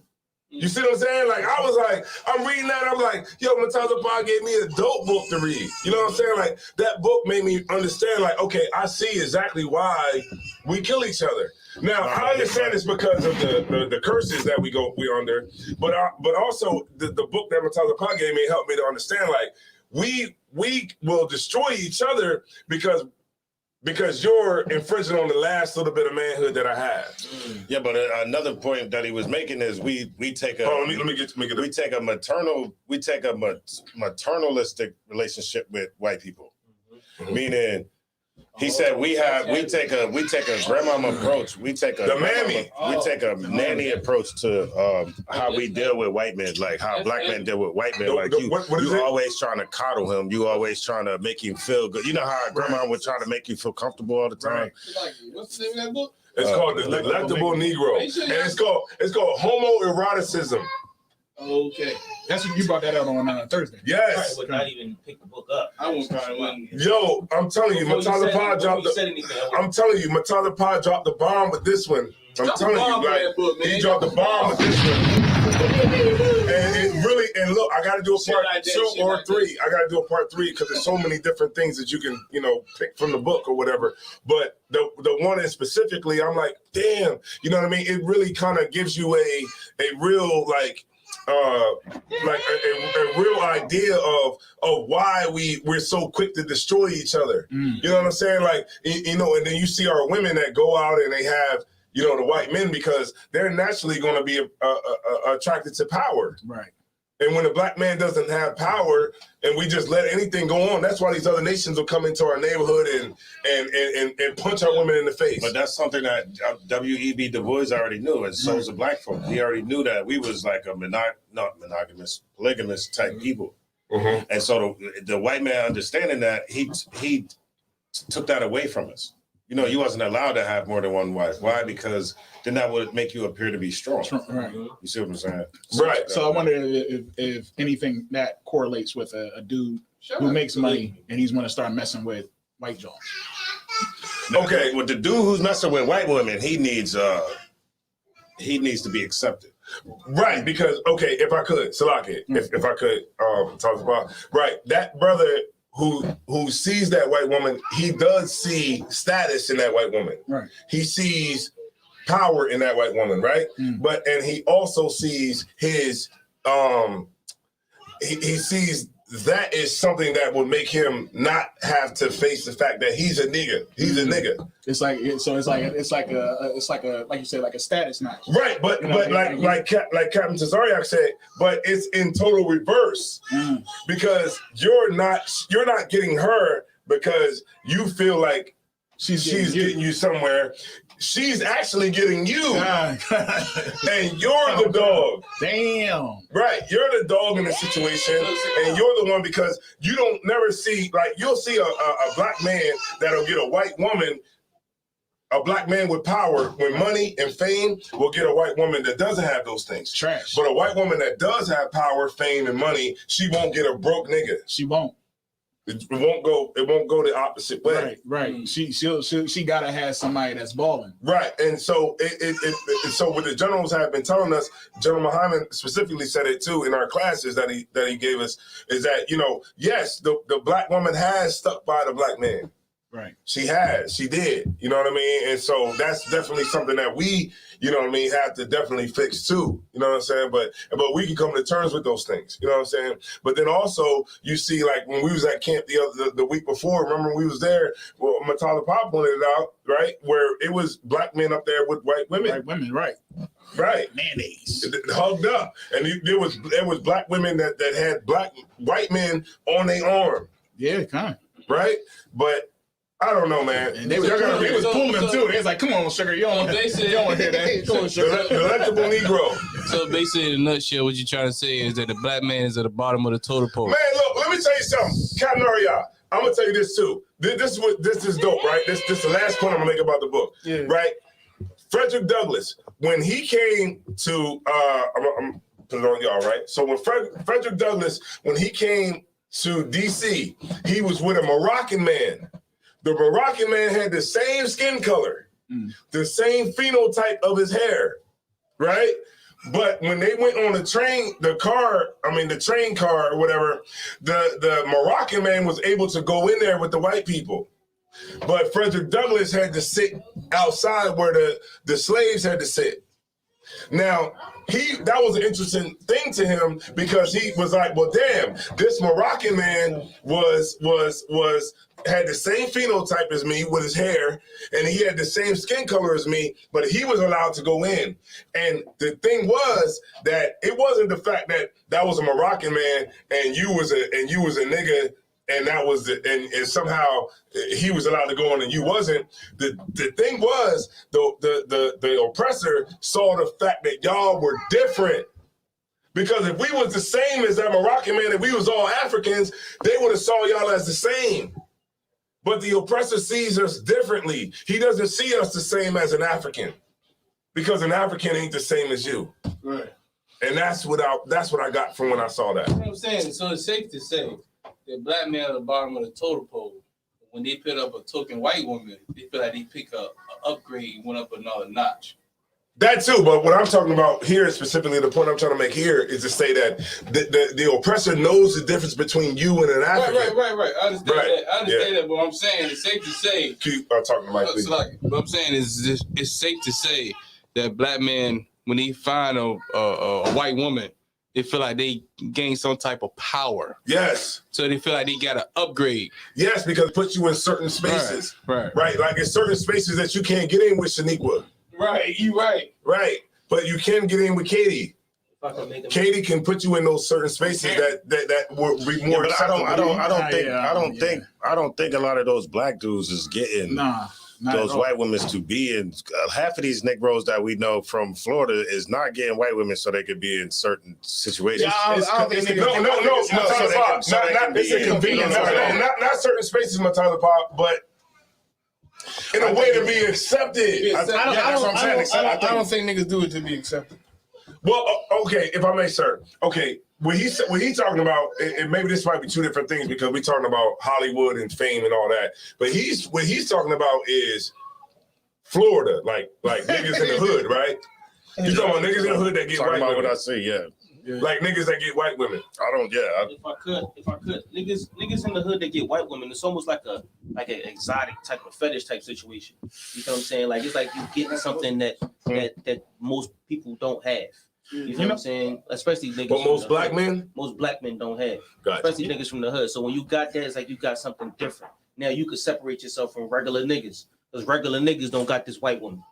You see what I'm saying? Like, I was like, I'm reading that. I'm like, yo, Mataza Pa gave me a dope book to read. You know what I'm saying? Like, that book made me understand, like, okay, I see exactly why we kill each other. Now, I understand it's because of the curses that we're under, but also the book that Mataza Pa gave me helped me to understand, like, we will destroy each other because you're infringing on the last little bit of manhood that I have. Yeah, but another point that he was making is we take a maternalistic relationship with white people, meaning. He said we take a grandmama approach. We take a nanny approach to how we deal with white men, like how black men deal with white men. Like you always trying to coddle him. You always trying to make him feel good. You know how grandma would try to make you feel comfortable all the time. What's the name of that book? It's called The Delectable Negro, and it's called homoeroticism. Okay. That's what you brought that out on Thursday. Yes. I would not even pick the book up. I was trying to. Yo, I'm telling you, Mataza Pa dropped Mataza Pa dropped the bomb with this one. I'm telling you, like, he dropped the bomb with this one. And it really, and look, I got to do a part 2 or 3. I got to do a part 3 because there's so many different things that you can, pick from the book or whatever. But the one is specifically, I'm like, damn, you know what I mean? It really kind of gives you a real, a real idea of why we're so quick to destroy each other. You know what I'm saying? Like, and then you see our women that go out and they have, the white men because they're naturally going to be attracted to power. Right. And when a black man doesn't have power and we just let anything go on, that's why these other nations will come into our neighborhood and punch our women in the face. But that's something that W.E.B. Du Bois already knew, and so was the black folk. He already knew that we was like a polygamous type people. Mm-hmm. And so the white man understanding that, he took that away from us. You know, you wasn't allowed to have more than one wife. Why? Because then that would make you appear to be strong. Right. You see what I'm saying? Right. So I wonder if anything that correlates with a dude who makes money and he's going to start messing with white Jones. Okay. With the dude who's messing with white women, he needs to be accepted. Right, because if I could, Salaki, if I could talk about that brother who sees that white woman, he does see status in that white woman. Right. He sees power in that white woman, right? And he also sees his he sees that is something that would make him not have to face the fact that he's a nigga. He's a nigga. It's like like you said, like a status match. Right, but like Captain Tazariak said, but it's in total reverse because you're not getting her because you feel like she's getting you somewhere. She's actually getting you, and you're the dog. Damn. Right, you're the dog in the situation, and you're the one because you don't never see, like, you'll see a black man that'll get a white woman, a black man with power, with money and fame, will get a white woman that doesn't have those things. Trash. But a white woman that does have power, fame, and money, she won't get a broke nigga. She won't. It won't go the opposite way. Right. She gotta have somebody that's balling. Right. And so so what the generals have been telling us, General Muhammad specifically said it too in our classes that he gave us, is that, yes, the black woman has stuck by the black man. Right. She did. You know what I mean? And so that's definitely something that we, have to definitely fix too. You know what I'm saying? But we can come to terms with those things. You know what I'm saying? But then also you see, like when we was at camp the week before, remember when we was there, well, Matala Pop pointed it out, right? Where it was black men up there with white women. White women, right. Right. Mayonnaise. Hugged up. And there was black women that had white men on their arm. Yeah, kind of. Right? But I don't know, man. And they was pulling them too. They was like, "Come on, sugar, you don't want to hear that." Come on, sugar. The electrical Negro. So basically, in a nutshell, what you're trying to say is that the black man is at the bottom of the totem pole. Man, look, let me tell you something, Captain Aria. I'm gonna tell you this too. This is dope, right? This is the last point I'm gonna make about the book, right? Frederick Douglass, when he came to, I'm put it on y'all, right? So when Frederick Douglass, when he came to D.C., he was with a Moroccan man. The Moroccan man had the same skin color, the same phenotype of his hair, right? But when they went on the train car or whatever, the Moroccan man was able to go in there with the white people. But Frederick Douglass had to sit outside where the slaves had to sit. Now, that was an interesting thing to him because he was like, well, damn, this Moroccan man had the same phenotype as me with his hair, and he had the same skin color as me, but he was allowed to go in. And the thing was that it wasn't the fact that was a Moroccan man and you was a nigga, and that was and somehow he was allowed to go in and you wasn't. The thing was the oppressor saw the fact that y'all were different. Because if we was the same as that Moroccan man, if we was all Africans, they would have saw y'all as the same. But the oppressor sees us differently. He doesn't see us the same as an African, because an African ain't the same as you. Right. And that's what I got from when I saw that. You know what I'm saying? So it's safe to say that black men at the bottom of the totem pole, when they put up a token white woman, they feel like they pick up an upgrade, went up another notch. That too, but what I'm talking about here specifically, the point I'm trying to make here is to say that the oppressor knows the difference between you and an African. Right. I understand that. I understand that, but I'm saying it's safe to say. Keep talking to Mike, please. What I'm saying is it's safe to say that black men, when they find a white woman, they feel like they gain some type of power. Yes. So they feel like they got to upgrade. Yes, because it puts you in certain spaces. Right. Like in certain spaces that you can't get in with Shaniqua. Right, you right. Right, but you can get in with Katie. Katie can put you in those certain spaces that will be more. Yeah, but I don't think a lot of those black dudes is getting those white women to be in. Half of these Negroes that we know from Florida is not getting white women so they could be in certain situations. Not certain spaces, Matala Pop, but in a way to be accepted. I don't think niggas do it to be accepted. Well, okay, if I may, sir. Okay, when he's talking about, and maybe this might be two different things because we're talking about Hollywood and fame and all that. But what he's talking about is Florida, like niggas in the hood, right? You talking about niggas in the hood that get white about women? what I say, yeah. Like niggas that get white women. I don't. Yeah. If I could, niggas in the hood that get white women, it's almost like an exotic type of fetish type situation. You know what I'm saying? Like it's like you getting something that most people don't have. You know what I'm saying? Especially niggas. But most black men don't have. Gotcha. Especially niggas from the hood. So when you got that, it's like you got something different. Now you could separate yourself from regular niggas because regular niggas don't got this white woman.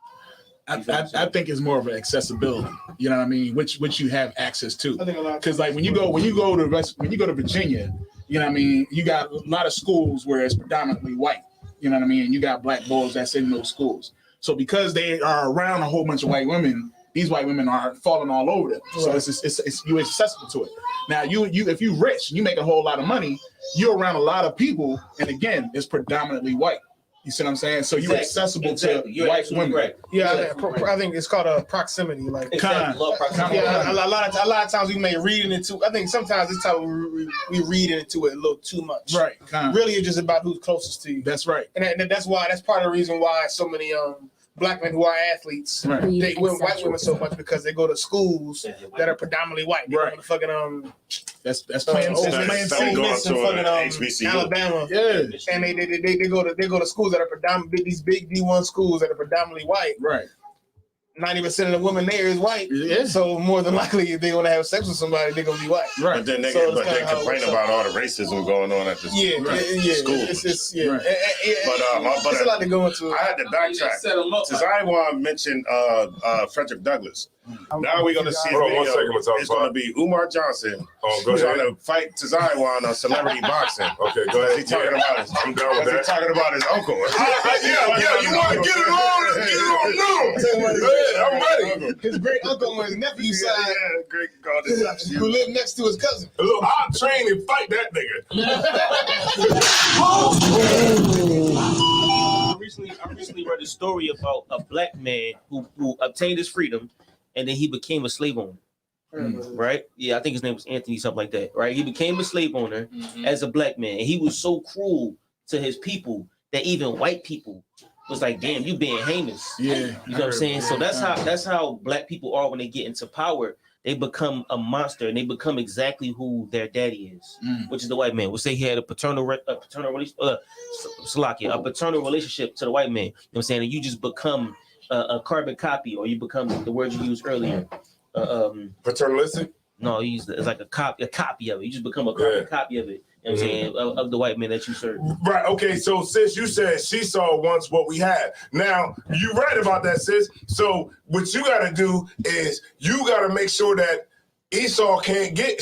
I think it's more of an accessibility. You know what I mean? Which you have access to. Because like when you go to Virginia, you know what I mean. You got a lot of schools where it's predominantly white. You know what I mean. You got black boys that's in those schools. So because they are around a whole bunch of white women, these white women are falling all over them. So it's you're accessible to it. Now you if you rich, you make a whole lot of money. You're around a lot of people, and again, it's predominantly white. You see what I'm saying? So you're accessible to white women. Right. Yeah, I think it's called a proximity. Like A lot of times we may read into. I think sometimes it's time we read into it a little too much. Right. Really, it's just about who's closest to you. That's right. And that's part of the reason why so many black men who are athletes date white women so much because they go to schools that are predominantly white. They go to fucking that's playing Ole Miss and fucking Alabama. Yeah. And they go to schools that are predominantly these big D1 schools that are predominantly white. Right. 90% of the women there is white. Yeah. So more than likely, if they want to have sex with somebody, they're gonna be white. Right. But then they So they complain about all the racism going on at the school. It's just Right. But it's a lot to go into. I had to backtrack. Since I mentioned Frederick Douglass. Now we're going to see a Hold on 1 video. second. It's going to be Umar Johnson Go trying ahead. to fight Tazaiwan on celebrity boxing. Okay, go ahead. He's talking about his, I'm down with that. he's talking about his uncle. Yeah, you want to get it on? Get it on now. Go ahead, I'm ready. His great uncle on his nephew's side, Great God, this who lived next to his cousin. Look, I'll train and fight that nigga. I recently read a story about a black man who obtained his freedom and then he became a slave owner. Right? Yeah, I think his name was Anthony, something like that. Right? He became a slave owner as a black man. And he was so cruel to his people that even white people was like, damn, you being heinous. Yeah. You know what I'm saying? So that's how black people are when they get into power. They become a monster and they become exactly who their daddy is, which is the white man. We'll say he had a paternal relationship to the white man. You know what I'm saying? And you just become a carbon copy, or you become the word you used earlier. Paternalistic? No, it's like a copy of it. You just become a carbon copy of it. You know what I'm saying? Of the white man that you serve. Right. Okay. So, sis, you said she saw once what we had. Now, you're right about that, sis. So, what you got to do is you got to make sure that Esau can't get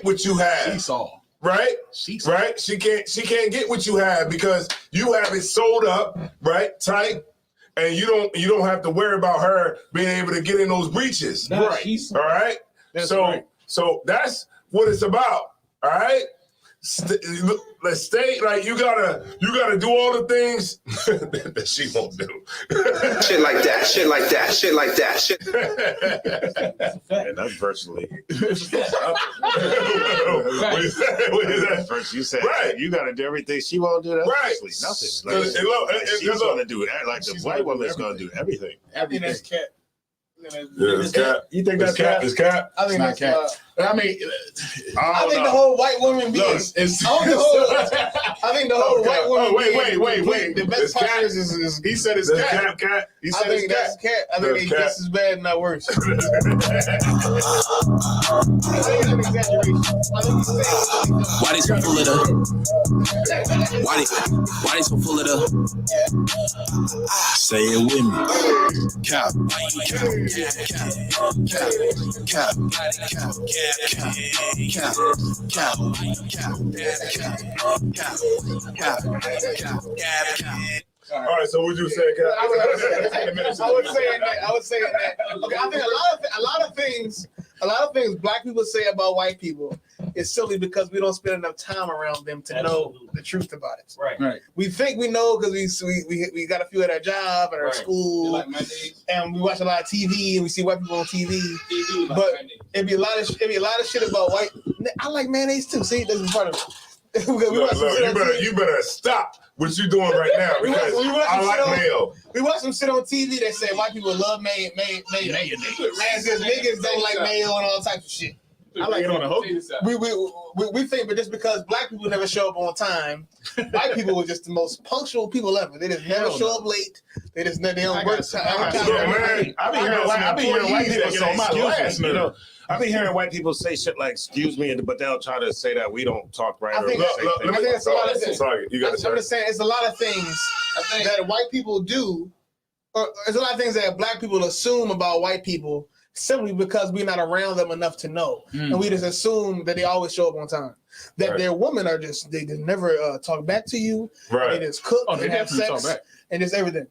what you have. Esau. Right? Esau. Right? She can't get what you have because you have it sold up, right? Tight. And you don't have to worry about her being able to get in those breaches. Right. All right. So that's what it's about. All right. Let's stay like you gotta do all the things that she won't do. Shit like that. And that's virtually. What is that? First, you said Right. you got to do everything she won't do. That's Right. virtually nothing. She's going to do that. Like the white woman's going to do everything. I think that's cat. It's cap. You think that's cap? It's cap. I think not that's cat. I mean, I think the whole white woman being. look, I think the whole white woman. wait. The best It's part cat. is He said it's It's cat. cap. He I said think it's that's cat. cat. I think That's they cat. just as bad, not worse. I think it's an exaggeration. I think he's saying. Why they so full of the? Why they so full of the? Say it with me. Cap. All right. So what you say, cap? I would say that. Okay, I think a lot of things black people say about white people is simply because we don't spend enough time around them to know the truth about it. Right. We think we know because we got a few at our job, at our school, and we watch a lot of TV, and we see white people on TV. But it'd be a lot of shit about white. I like mayonnaise too. See, that's part of it. You better stop what you doing right now because I like mayo. We watch some shit on TV that say white people love mayo. As if niggas don't like mayo and all types of shit. I like it on a hook. We think, but just because black people never show up on time, white people are just the most punctual people ever. They just never show up late. They don't work time. I be hearing white people say, excuse me, I be hearing white people say shit like "excuse me," but they'll try to say that we don't talk right. I think it's a lot of things. Sorry, you got to. I'm just saying, it's a lot of things that white people do, or there's a lot of things that black people assume about white people simply because we're not around them enough to know, and we just assume that they always show up on time. That their women are just they never talk back to you. Right. They just cook and have sex and just everything.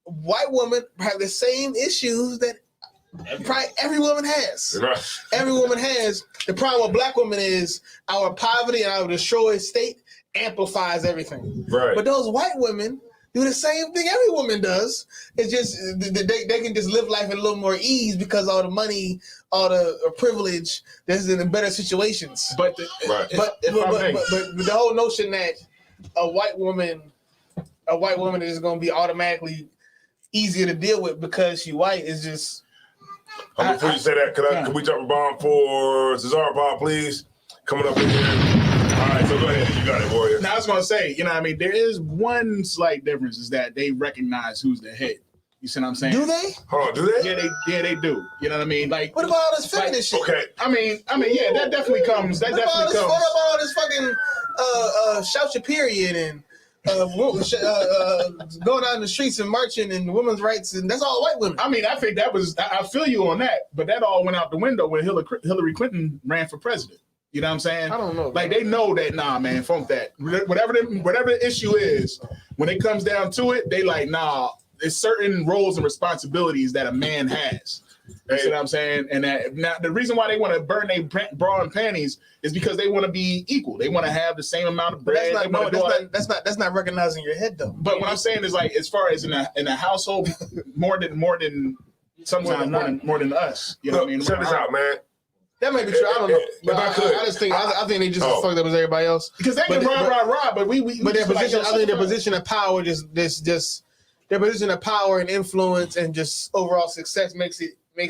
White women have the same issues that. Probably every woman has. Right. Every woman has. The problem with black women is our poverty and our destroyed state amplifies everything. Right. But those white women do the same thing every woman does. It's just they can just live life in a little more ease because all the money, all the privilege, they're in better situations. But the whole notion that a white woman is going to be automatically easier to deal with because she's white is just. Before you say that, can we drop a bomb for Cesar Bob, please? Coming up in here. All right, so go ahead. You got it, Warrior. Now, I was going to say, there is one slight difference is that they recognize who's the head. You see what I'm saying? Do they? Hold on, do they? Yeah, they do. You know what I mean? Like, what about all this feminist shit? Okay. I mean, yeah, that definitely comes. What about all this fucking shout your period and going out in the streets and marching and women's rights, and that's all white women. I mean, I think I feel you on that, but that all went out the window when Hillary Clinton ran for president. You know what I'm saying? I don't know. Like, they know that, nah, man, funk that. Whatever the issue is, when it comes down to it, they like, nah, there's certain roles and responsibilities that a man has. You see what I'm saying? And that now the reason why they want to burn their bra and panties is because they want to be equal. They want to have the same amount of bread. That's not recognizing your head though. But what I'm saying is, like, as far as in a household, more than sometimes more than us. You know what I mean? Check this out, man. That may be true. I don't know. But I just think I think they just as fucked up as everybody else. Because they can rah, but we but their position, I think their position of power just their position of power and influence and just overall success makes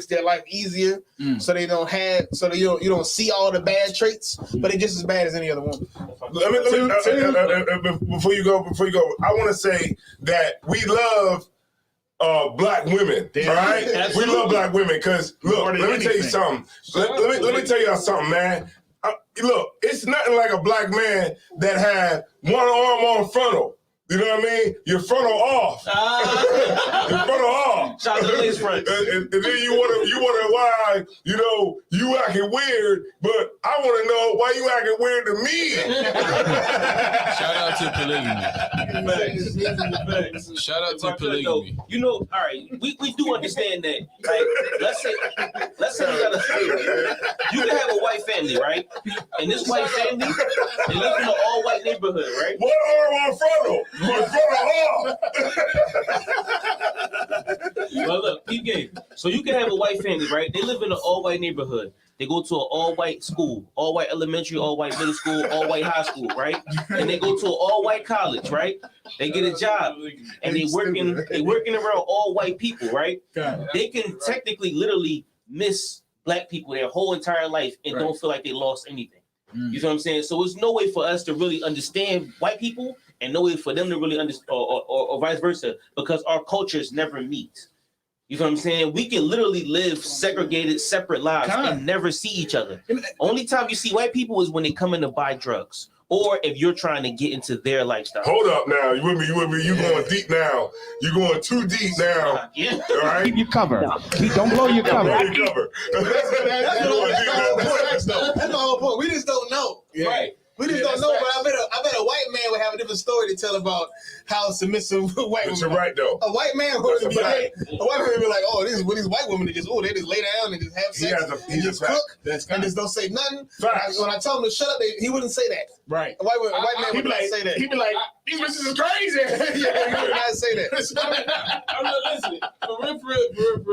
their life easier. So they don't you don't see all the bad traits, but they're just as bad as any other woman. Before you go, I want to say that we love black women. All right, we love black women because look, let me tell you something. Let me tell y'all something, man. Look, it's nothing like a black man that had one arm on frontal. You know what I mean? Your frontal off. Your frontal off. Shout out to Liz Front. And then you wonder why, you acting weird, but I want to know why you acting weird to me. Shout out to polygamy. Shout out to polygamy. All right, we do understand that. Like, let's say you got a family. You can have a white family, right? And this white family, they live in an all-white neighborhood, right? One arm on frontal. My frontal off. Well, look, P-Game. So you can have a white family, right? They live in an all-white neighborhood. They go to an all-white school, all-white elementary, all-white middle school, all-white high school, right? And they go to an all-white college, right? They get a job, and they working around all-white people, right? They can technically, literally miss black people their whole entire life and don't feel like they lost anything. You know what I'm saying? So there's no way for us to really understand white people and no way for them to really understand, or vice versa, because our cultures never meet. You know what I'm saying? We can literally live segregated, separate lives and never see each other. Only time you see white people is when they come in to buy drugs, or if you're trying to get into their lifestyle. Hold up now. You with me? You going deep now. You're going too deep now. Yeah. All right? Keep your cover. Don't blow your cover. Blow your cover. That's the whole point. We just don't know. Right. We just don't know, but I bet a white man would have a different story to tell about how submissive white But women. you're right though. A white man would be like, oh, this is what these white women they just lay down and just have sex and just cook and just don't say nothing. When I tell him to shut up, he wouldn't say that. Right. A white man would not say that. He'd be like, these bitches is crazy. Yeah, he would not say that. Listen, for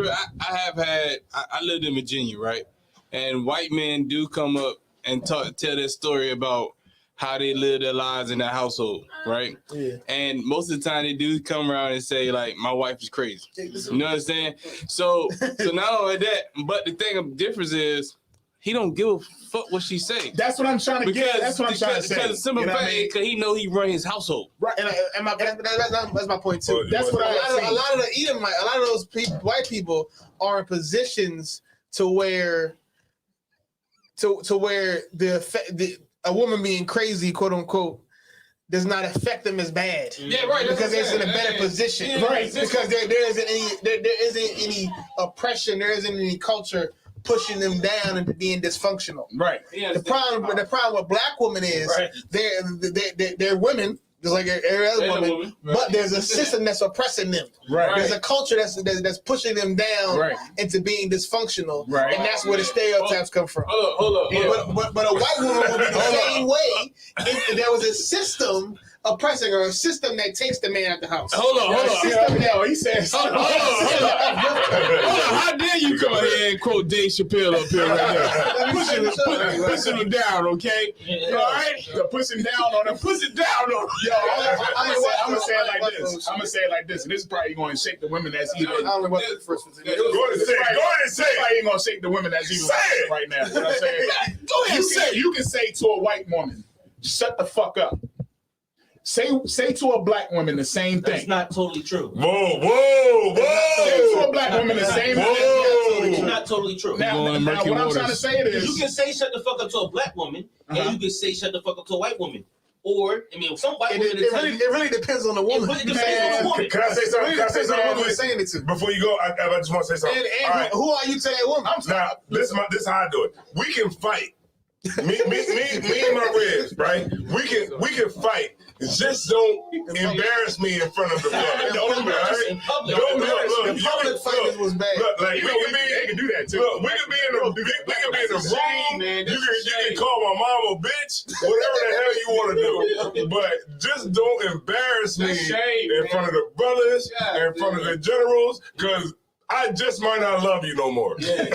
real, I lived in Virginia, right? And white men do come up and tell their story about how they live their lives in their household, right? Yeah. And most of the time they do come around and say, like, my wife is crazy. You know what I'm saying? So not only that, but the thing of difference is he don't give a fuck what she say. That's what I'm trying to get. That's what I'm trying to say. Because the simple fact is because he know he run his household. Right, that's my point too. That's what a lot of the Edomite, a lot of those white people are in positions to where a woman being crazy, quote unquote, does not affect them as bad. Yeah, right. Because they're in a better position. Right. Because there isn't any oppression, there isn't any culture pushing them down into being dysfunctional. Right. The problem with black women is they're women, just like every other woman, but there's a system that's oppressing them. Right. There's a culture that's pushing them down into being dysfunctional, and that's where the stereotypes come from. Hold up. But a white woman would be the same way if there was a system oppressing her, a system that takes the man out the house. Hold on. No, he says. Hold on. How dare you come here and quote Dave Chappelle up here right now? Pushing him down, okay? All right? Push him down on him. Push it down on him. Yo, I'm going to say it like this. I'm going to say it like this. And this is probably going to shake the women that's even. I don't know what the first one Go ahead and say it. Probably ain't going to shake the women that's even right now. You know what I'm saying? Go ahead and say it. You can say to a white woman, shut the fuck up. Say to a black woman the same thing. That's not totally true. Whoa. Say to a black woman the same thing. It's not totally true. Now what I'm trying to say is, you can say shut the fuck up to a black woman, and you can say shut the fuck up to a white woman. Or, some white women... It really depends on the woman. It really depends on the woman. Can I say something? It really depends on the woman saying it to. Before you go, I just want to say something. And All right. who are you to that woman? Now, this is how I do it. We can fight. Me and my Reds, right? We can fight. Just don't embarrass me in front of the public. Don't embarrass me. The public fight was bad. Look, like we they can do that too. Look, we can be in the room. You can call my mom a bitch, whatever the hell you want to do. But just don't embarrass me in front of the brothers, in front of the generals, because I just might not love you no more. Yeah.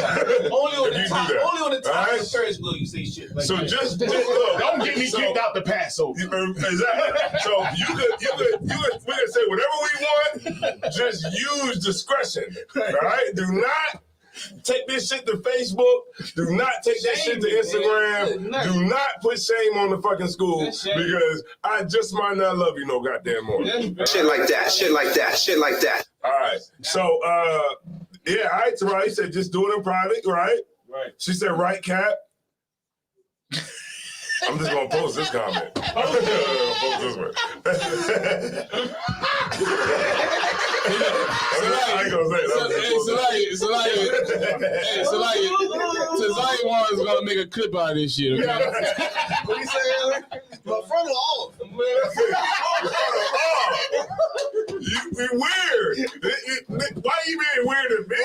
Only on the top of the Ferris wheel you say shit. Like so that. just look, Don't get me kicked out the Passover. Exactly. So we can say whatever we want. Just use discretion. All right. Do not take this shit to Facebook. Do not take this shit to Instagram. Do not put shame on the fucking school because I just might not love you no goddamn more. Shit like that. All right. So, yeah, all right, Tariq said just do it in private, right? Right. She said, right, Cap? I'm just going to post this comment. I'm going to post this one. I ain't going to say that. Tazai is going to make a clip out of this shit, okay? What he say earlier? But frontal off. You weird. Why you being weird to me?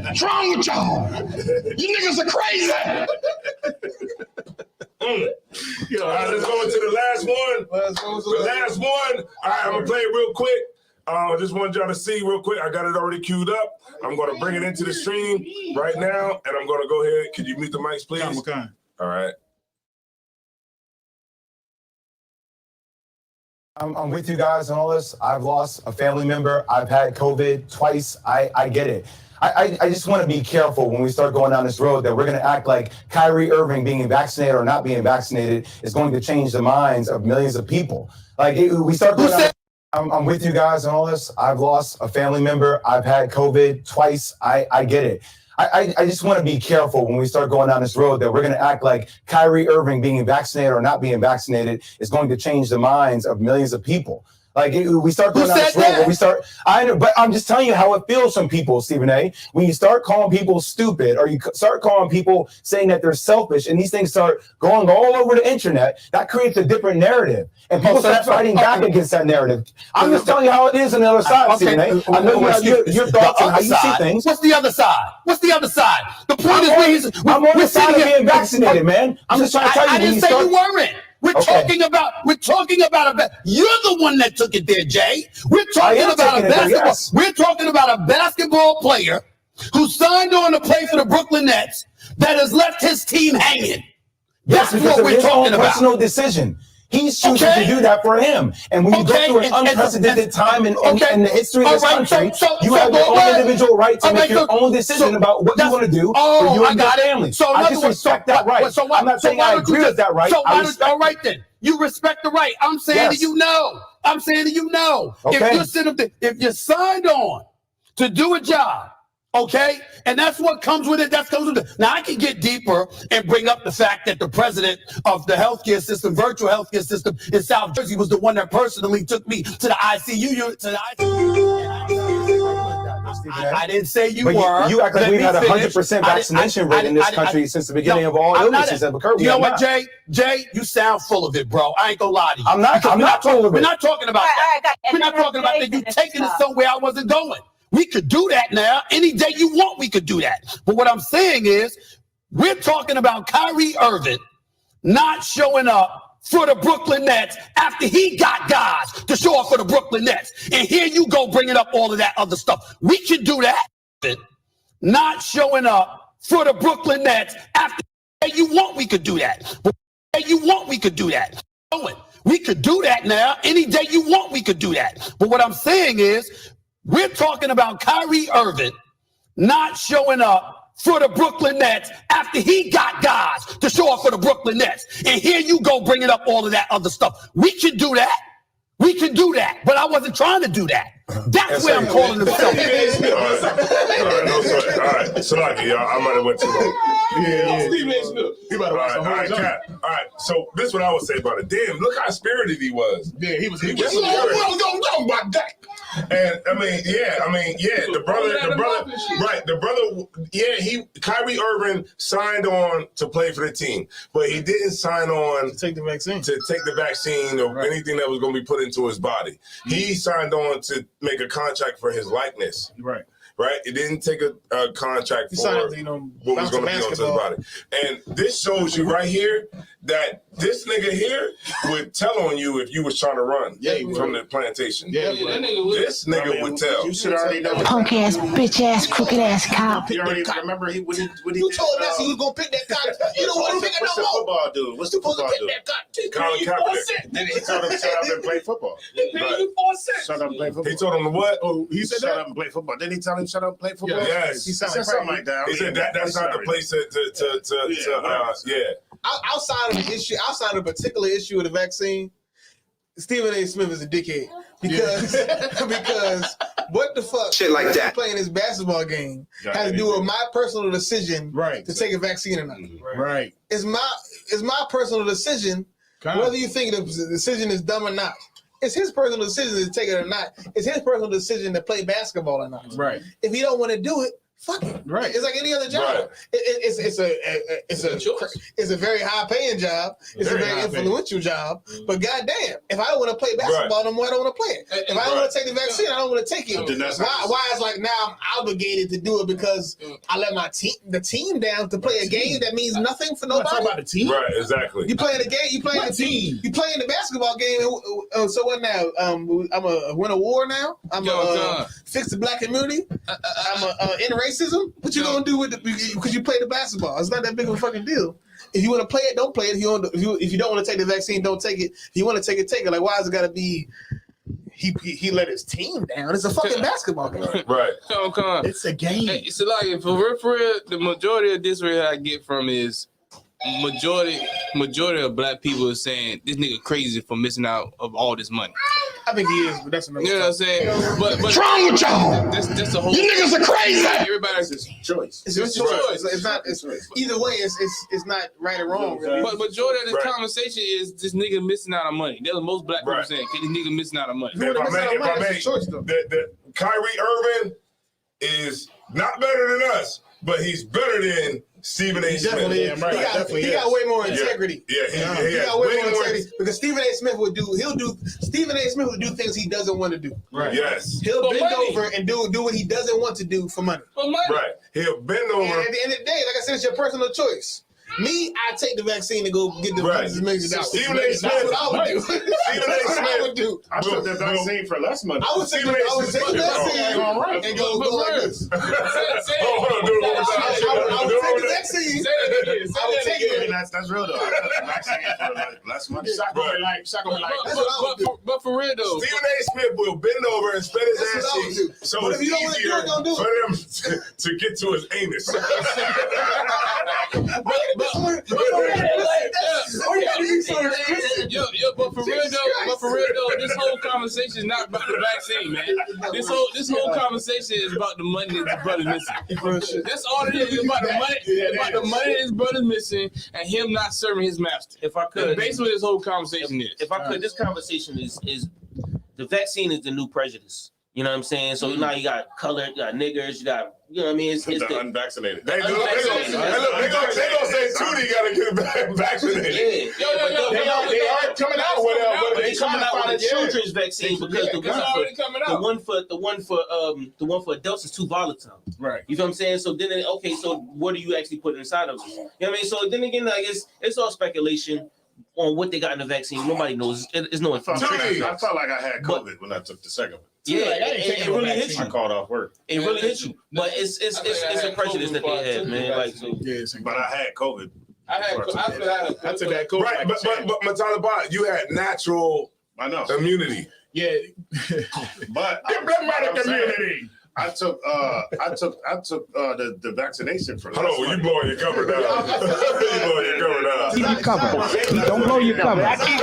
What's wrong with y'all? You niggas are crazy. All right, let's go into the last one. The last one. All right, I'm going to play it real quick. I just wanted y'all to see real quick. I got it already queued up. I'm going to bring it into the stream right now, and I'm going to go ahead. Could you mute the mics, please? Okay. All right. I'm with you guys on all this. I've lost a family member. I've had COVID twice. I get it. I just want to be careful when we start going down this road that we're going to act like Kyrie Irving being vaccinated or not being vaccinated is going to change the minds of millions of people. We start going down. I'm with you guys on all this. I've lost a family member. I've had COVID twice. I get it. I just want to be careful when we start going down this road that we're going to act like Kyrie Irving being vaccinated or not being vaccinated is going to change the minds of millions of people. Like we start going down this road where we start. But I'm just telling you how it feels from people, Stephen A. When you start calling people stupid, or you start calling people saying that they're selfish, and these things start going all over the internet, that creates a different narrative, and people start fighting back against that narrative. I'm just telling you how it is on the other side, Stephen A. I know your thoughts on how you see things. What's the other side? What's the other side? The point is, I'm on the side of being vaccinated, man. I'm just trying to tell you. I didn't say you weren't. We're talking about you're the one that took it there, Jay. We're talking about a basketball. Yes. We're talking about a basketball player who signed on to play for the Brooklyn Nets that has left his team hanging. That's what we're talking about. Personal decision. He's choosing to do that for him. And when you go through an unprecedented time in the history of this country, you have your own individual right to make your own decision about what you want to do for you and your family. So I just respect that right. I'm not saying I agree with that right. All right then. You respect the right. I'm saying that you know. I'm saying that you know. If you signed on to do a job, okay, and that's what comes with it. Now I can get deeper and bring up the fact that the president of the healthcare system, virtual healthcare system in South Jersey, was the one that personally took me to the ICU unit. I didn't say you were. You act like we've had 100% vaccination rate in this country since the beginning of all illnesses that occurred. You know what, Jay? Jay, you sound full of it, bro. I ain't gonna lie to you. I'm not full of it. We're not talking about that. We're not talking about that. You taking it somewhere I wasn't going. We could do that now. Any day you want, we could do that. But what I'm saying is, we're talking about Kyrie Irving not showing up for the Brooklyn Nets after he got guys to show up for the Brooklyn Nets. And here you go bringing up all of that other stuff. We can do that. Not showing up for the Brooklyn Nets after you want, we could do that. But you want, we could do that. We could do that now. Any day you want, we could do that. But what I'm saying is, we're talking about Kyrie Irving not showing up for the Brooklyn Nets after he got guys to show up for the Brooklyn Nets. And here you go bringing up all of that other stuff. We can do that. We can do that. But I wasn't trying to do that. That's where I'm calling himself. All right. So like, y'all, I might have went too long. All right. So this is what I would say about it. Damn, look how spirited he was. Yeah, he was. Don't about that. And the brother, Kyrie Irving signed on to play for the team, but he didn't sign on to take the vaccine or anything that was going to be put into his body. He signed on to make a contract for his likeness. Right? It didn't take a contract for what was going to be onto his body. And this shows you right here that this nigga here would tell on you if you was trying to run from the plantation. This nigga would tell. You should already know. Punk ass, bitch ass, crooked ass cop. You already remember when he You told us he was gonna pick that cop. You don't want to pick it what's no the more. football dude? What's the football dude? Colin Kaepernick. Then he told him shut up and play football. Shut up and play football. He told him to what? Oh, he said shut up and play football. Didn't he tell him shut up and play football? Yes. He said something like that. He said that's not the place to Outside of the issue, outside of a particular issue of the vaccine, Stephen A. Smith is a dickhead because what the fuck Shit like that. Playing this basketball game has to do with my personal decision to take a vaccine or not. Right. It's my personal decision whether you think the decision is dumb or not. It's his personal decision to take it or not. It's his personal decision to play basketball or not. Right. If he don't want to do it, fuck it. Right. It's like any other job. Right. It's a very high paying job. It's a very influential job. But goddamn, if I don't want to play basketball no more, I don't want to play it. If I don't want to take the vaccine, I don't want to take it. Why it's like now I'm obligated to do it because I let the team down to play a game that means nothing for nobody. About the team. Right, exactly. You playing the game, you playing the team. You playing the basketball game. So what now? I'm a win a war now. I'm a fix the black community. I'm a end racism. What you gonna do with it because you play the basketball? It's not that big of a fucking deal. If you want to play it, don't play it. If you don't want to take the vaccine, don't take it. If you want to take it, take it. Like why is it gotta be? He let his team down. It's a fucking basketball game. Right. It's a game. It's like for real, the majority of this where I get from is majority of black people are saying this nigga crazy for missing out of all this money. I think he is, but that's another. You know what I'm saying? But What's wrong with y'all? That's the whole. You niggas are crazy. Everybody's choice. It's his choice. It's not. It's either way. It's not right or wrong. Really. But majority of this conversation is this nigga missing out on money. That's what most black people saying. This nigga missing out on money. The Kyrie Irving is not better than us, but he's better than Stephen A. Smith. He got way more integrity. Yeah, he got way more integrity because Stephen A. Smith would do. Stephen A. Smith would do things he doesn't want to do. Right. Yes. He'll bend over and do what he doesn't want to do for money. Right. He'll bend over. And at the end of the day, like I said, it's your personal choice. Me, I take the vaccine to go get the $millions of dollars. Stephen A. Smith. That's what I would do. Stephen A. I would do. I took the vaccine for less money. I would take the vaccine and go like this. I would take the vaccine. I would take it. That's real though. I took the vaccine for less money. But for real though, Stephen A. Smith will bend over and spread his ass cheeks, so it's easier for them to get to his anus. But for real though, this whole conversation is not about the vaccine, man. This whole conversation is about the money that his brother's missing. That's all it is. It's about the money. About the money that his brother's missing and him not serving his master. If I could, that's basically this whole conversation is. If I could, this conversation is the vaccine is the new prejudice. You know what I'm saying? So now you got color, you got niggers, you got, you know what I mean? It's the unvaccinated. They gonna say Tootie got to get vaccinated. Yeah. They are coming out with They coming out with a children's vaccine because the one for adults is too volatile. Right. You know what I'm saying? So then, so what do you actually put inside of it? You know what I mean? So then again, like it's all speculation on what they got in the vaccine. Nobody knows. It's no information. I felt like I had COVID when I took the second one. Yeah, it really hit you. I called off work. It really hit you. But it's a prejudice that they had, man. Like so. But I had COVID. I took that COVID. Right, but Matala, you had natural immunity. Yeah. But diplomatic immunity. I took the vaccination for. Hold on, you blowing your cover down. You blowing your cover down. Keep your cover. Don't blow your cover. I keep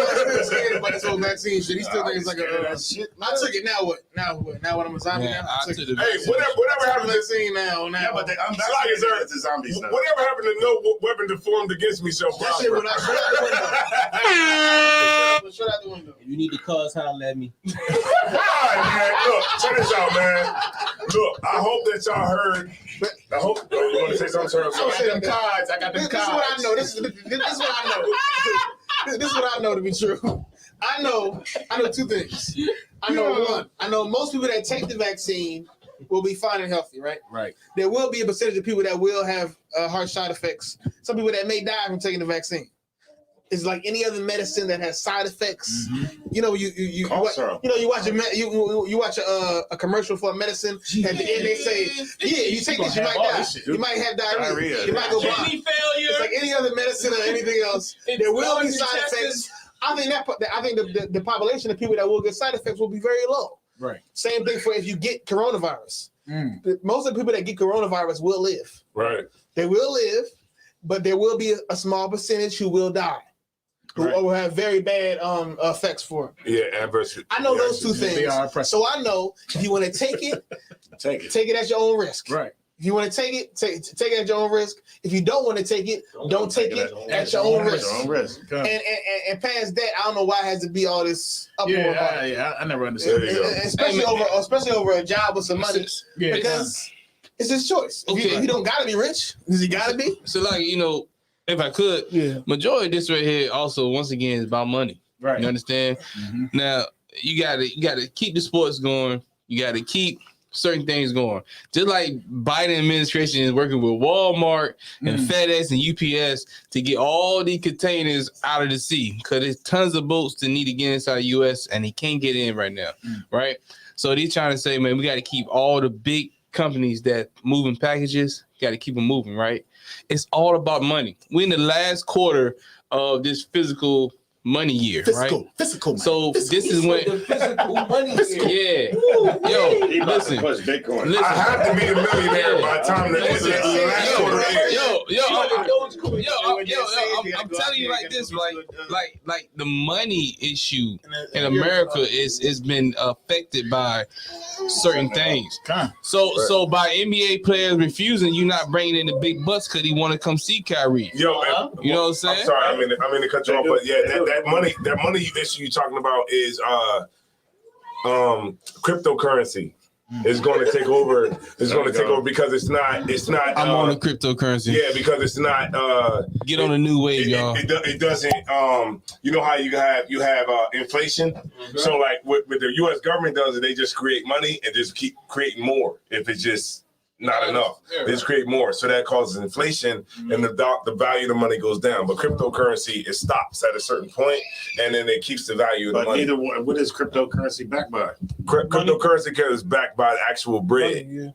scared about this whole vaccine shit. He still thinks it's like a shit. I took it. Now what? Now what? I'm a zombie now. I took it. Hey, whatever happened to vaccine now? Yeah, but I'm vaccinated to zombies now. Whatever happened to no weapon deformed against me shall That shit prosper. when I shut out the window. If you need the cause, holler at me. All right, man. Look, check this out, man. Look, I hope that y'all heard. I hope. You want to say something, sir? I got them cards. This is what I know. This is what I know. This is what I know to be true. I know two things. I know one. I know most people that take the vaccine will be fine and healthy, right? Right. There will be a percentage of people that will have harsh side effects. Some people that may die from taking the vaccine. It's like any other medicine that has side effects. Mm-hmm. You know, you watch a commercial for a medicine. At the end, they say, "Yeah, you take this, you might die. You might have diarrhea. You might go blind." Kidney failure. It's like any other medicine or anything else. There will be side effects. I think the population of people that will get side effects will be very low. Right. Same thing for if you get coronavirus. Most of the people that get coronavirus will live. Right. They will live, but there will be a small percentage who will die. Who will have very bad effects for it. Yeah, adverse. I know those two things. So I know if you want to take it at your own risk. Right. If you want to take it at your own risk. If you don't want to take it, don't take it at your own risk. And past that, I don't know why it has to be all this uproar about it. I never understood it. Especially over a job with some money. Yeah, because it's his choice. If you don't gotta be rich, does he gotta be? So like, if I could, majority of this right here also once again is about money. Right. You understand? Mm-hmm. Now you gotta keep the sports going. You gotta keep certain things going. Just like Biden administration is working with Walmart and FedEx and UPS to get all the containers out of the sea because there's tons of boats that need to get inside the US and they can't get in right now. Right? So they're trying to say, man, we got to keep all the big companies that moving packages, got to keep them moving, right? It's all about money. We're in the last quarter of this physical money year, Physical, right? physical. So physical. this is when, The physical money. yeah. Yo, listen. Push Bitcoin. I have to be a millionaire by the time the last quarter ends. I'm telling you like this, like the money issue in America is been affected by certain things. So by NBA players refusing, you not bringing in the big bucks because he want to come see Kyrie. Yo, you know what I'm saying? I'm sorry, I mean to cut you off, but yeah, that money issue you're talking about is cryptocurrency. Is going to take over. It's going to take over because it's not. I'm on the cryptocurrency. Yeah, because it's not. Get on the new wave, y'all. It doesn't. You know how you have inflation. Mm-hmm. So like what the U.S. government does, is they just create money and just keep creating more. If it's just not enough, they just create more. So that causes inflation, and the value of the money goes down. But cryptocurrency, it stops at a certain point, and then it keeps the value of the money. Either one, what is cryptocurrency backed by? Cryptocurrency is backed by the actual bread. Money, yeah.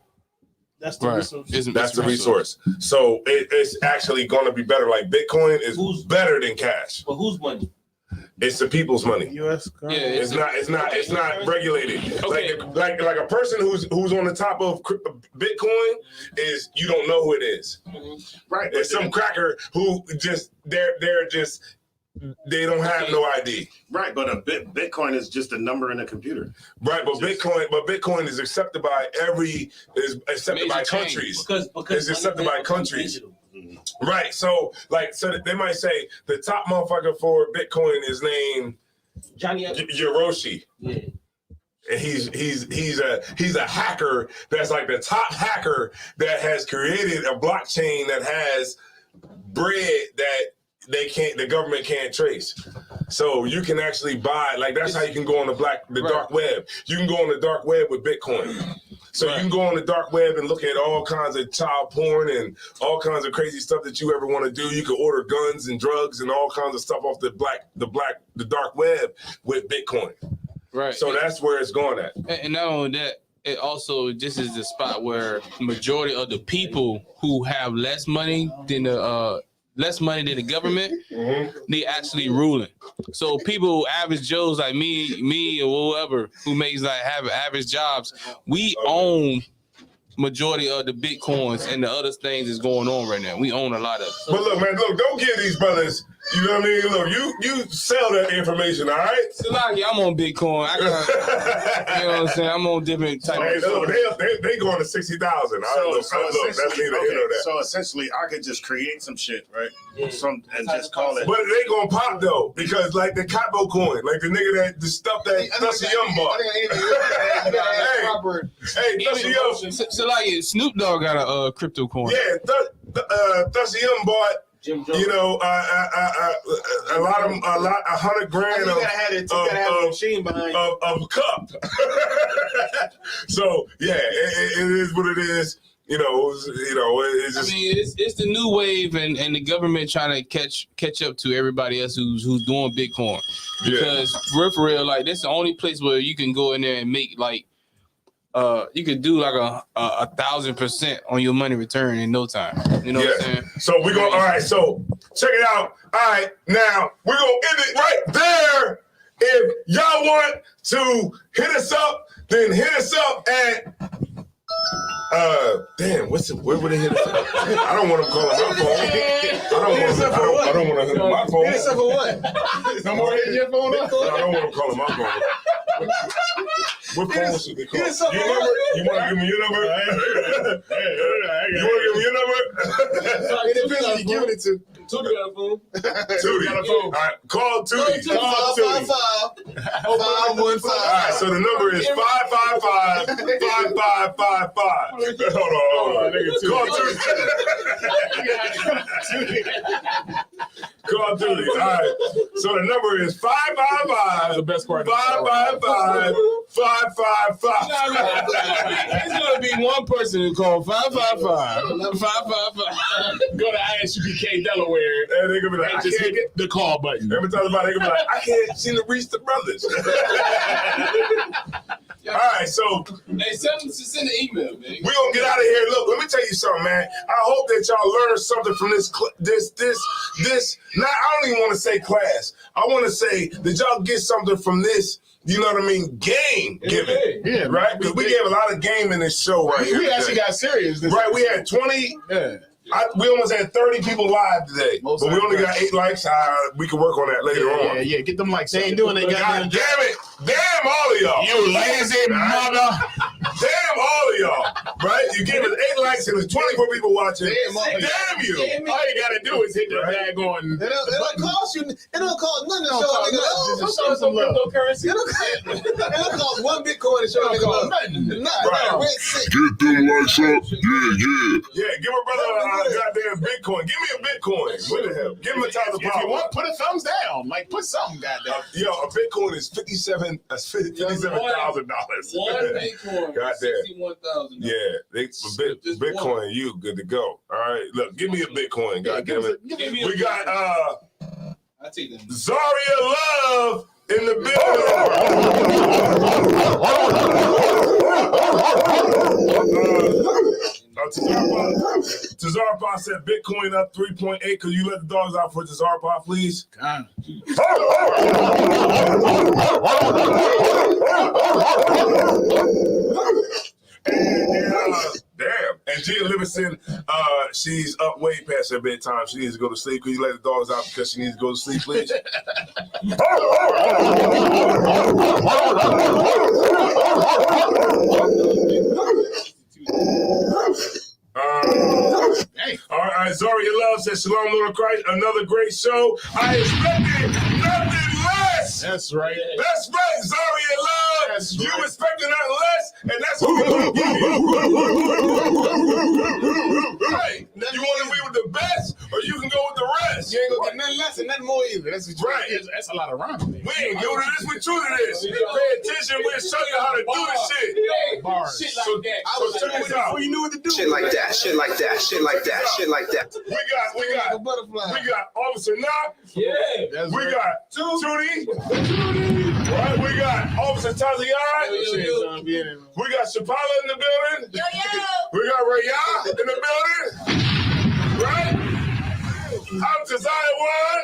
That's the resource. That's the resource. So it's actually going to be better. Like Bitcoin is better than cash. But whose money? It's the people's money. U.S. Yeah, it's not regulated. Okay. Like a person who's on the top of Bitcoin is, you don't know who it is. Mm-hmm. Right. There's some cracker who just they don't have no ID. Right, but a Bitcoin is just a number in a computer. Right, but Bitcoin is accepted by countries. Because it's accepted by countries. Right, so they might say the top motherfucker for Bitcoin is named Johnny Hiroshi. Yeah. And he's a hacker that's like the top hacker that has created a blockchain that has bread that the government can't trace. So you can actually buy, like, that's how you can go on the dark web. You can go on the dark web with Bitcoin. So you can go on the dark web and look at all kinds of child porn and all kinds of crazy stuff that you ever want to do. You can order guns and drugs and all kinds of stuff off the dark web with Bitcoin. Right. So that's where it's going at. And not only that, it also just is the spot where majority of the people who have less money than the government, mm-hmm. they actually ruling. So people, average Joes like me or whoever who makes have average jobs, we own majority of the Bitcoins and the other things that's going on right now. We own a lot of it. But look, man, don't give these brothers, you know what I mean? Look, you sell that information, all right? So like, I'm on Bitcoin. You know what I'm saying? I'm on different types of stuff. They going to 60,000. So essentially, I could just create some shit, right? And just call it. But they gonna pop though, because like the Capo coin, like the nigga the stuff that Dusty Young bought. Hey, Dusty Young. So like Snoop Dogg got a crypto coin. Yeah, Dusty Young bought. You know, a lot, 100 grand of cup. So yeah, it is what it is. You know, it's just. I mean, it's the new wave, and the government trying to catch up to everybody else who's doing Bitcoin, because for real, like that's the only place where you can go in there and make like. You could do like a 1,000% on your money return in no time. You know what I'm saying? So we're going, all right, so check it out. All right, now we're going to end it right there. If y'all want to hit us up, then hit us up at, where would they hit us up? I don't want to call it my phone. I don't want to hit my phone. Hit us up for what? No more hitting your phone up? I don't want to call it my phone. What phone should they call? Your number? You want to give me your number? You want to give me your number? It depends on who you give it to. Tootie got a phone. Tootie got a phone. All right, call Tootie. Call Tootie. 555. All right, so the number is 555-5555. Hold on. Call Tootie. Call Tootie. All right, so the number is 555. The best part. 555-555. It's gonna be one person who called 555. 555. Go to ISUPK Delaware. And they're gonna be like, I just can't hit the call button. Every time somebody, they're gonna be like, I can't seem to reach the brothers. All right, so Hey, send an email, man. we gonna get out of here. Look, let me tell you something, man. I hope that y'all learned something from this. Not, I don't even want to say class. I want to say, did y'all get something from this? You know what I mean? Game giving, Yeah, right? Because we gave a lot of game in this show right here. We actually got serious. Right, we had 20. Yeah. We almost had 30 people live today, but we only got 8 likes. We can work on that later on. Yeah, get them likes. They ain't doing it. God damn it! Damn all of y'all! You lazy mother! Damn all of y'all! Right? You gave us 8 likes and there's 24 people watching. Damn you! All you gotta do is hit the tag on. It don't cost you. It don't cost nothing to Don't show a cost nigga nothing. love. Just show some love. Cryptocurrency. It don't cost one Bitcoin to show a nigga love. Nothing. Right. Red sick. Get them likes up. Yeah, give a brother a goddamn Bitcoin. Give me a Bitcoin. What the hell? Give him a thousand If you power. want, put a thumbs down. Like, put something, goddamn. Yo, a Bitcoin is $57,000. One Bitcoin. Goddamn. 61,000. Yeah, Just Bitcoin, you good to go. All right, look, give me a Bitcoin. Goddamn it. We got I take that. Zaria Love in the building. Tazarpa said Bitcoin up 3.8. Could you let the dogs out for Tazarpa, please? Damn. And Gia Livingston, she's up way past her bedtime. She needs to go to sleep. Could you let the dogs out because she needs to go to sleep, please? All right, Zaria Love says, Shalom, Lord of Christ. Another great show. I expected nothing less. That's right. That's right, Zaria Love. You expected nothing less, and that's what we're going to give you. Right. You want to be with the best, or you can go with the rest. You ain't gonna get nothing less and nothing more either. That's what you Right. That's a lot of rhymes. We ain't new to this. We true to this. You pay attention. We'll show you how to do this shit. Bars. Shit like that. So check this out. before you knew what to do. Shit like that, shit like that, shit like that, shit like that. We got Officer Knock. Yeah. That's We right. got Tootie. Right. We got Officer Tazian. We got Shapala in the building. Yo, yo. We got Raya in the building. Right. I'm Josiah Ward.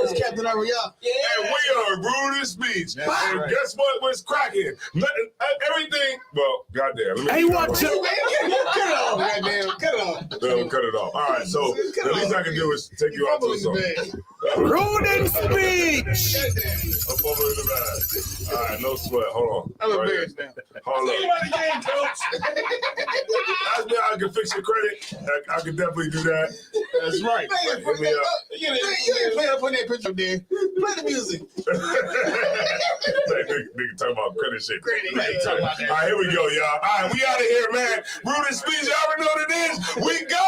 It's Captain Ariel. And we are Rude and Speech. And guess what? What's cracking? Nothing, everything. Well, goddamn. Hey, Cut it off, goddamn. Cut it off. Cut it off. All right. So the least I can do is take you out to a song. Rude and Speech. Up over in the bag. All right. No sweat. Hold on. I'm Right embarrassed here. now. Hold on. I can fix your credit. I can definitely do that. That's right. Hit me up. You ain't playing up putting that picture up there. Play the music. Nigga talking about credit shit. Talking about that. All right, here we go, y'all. All right, we out of here, man. Rude and Speech, y'all already know what it is. We go!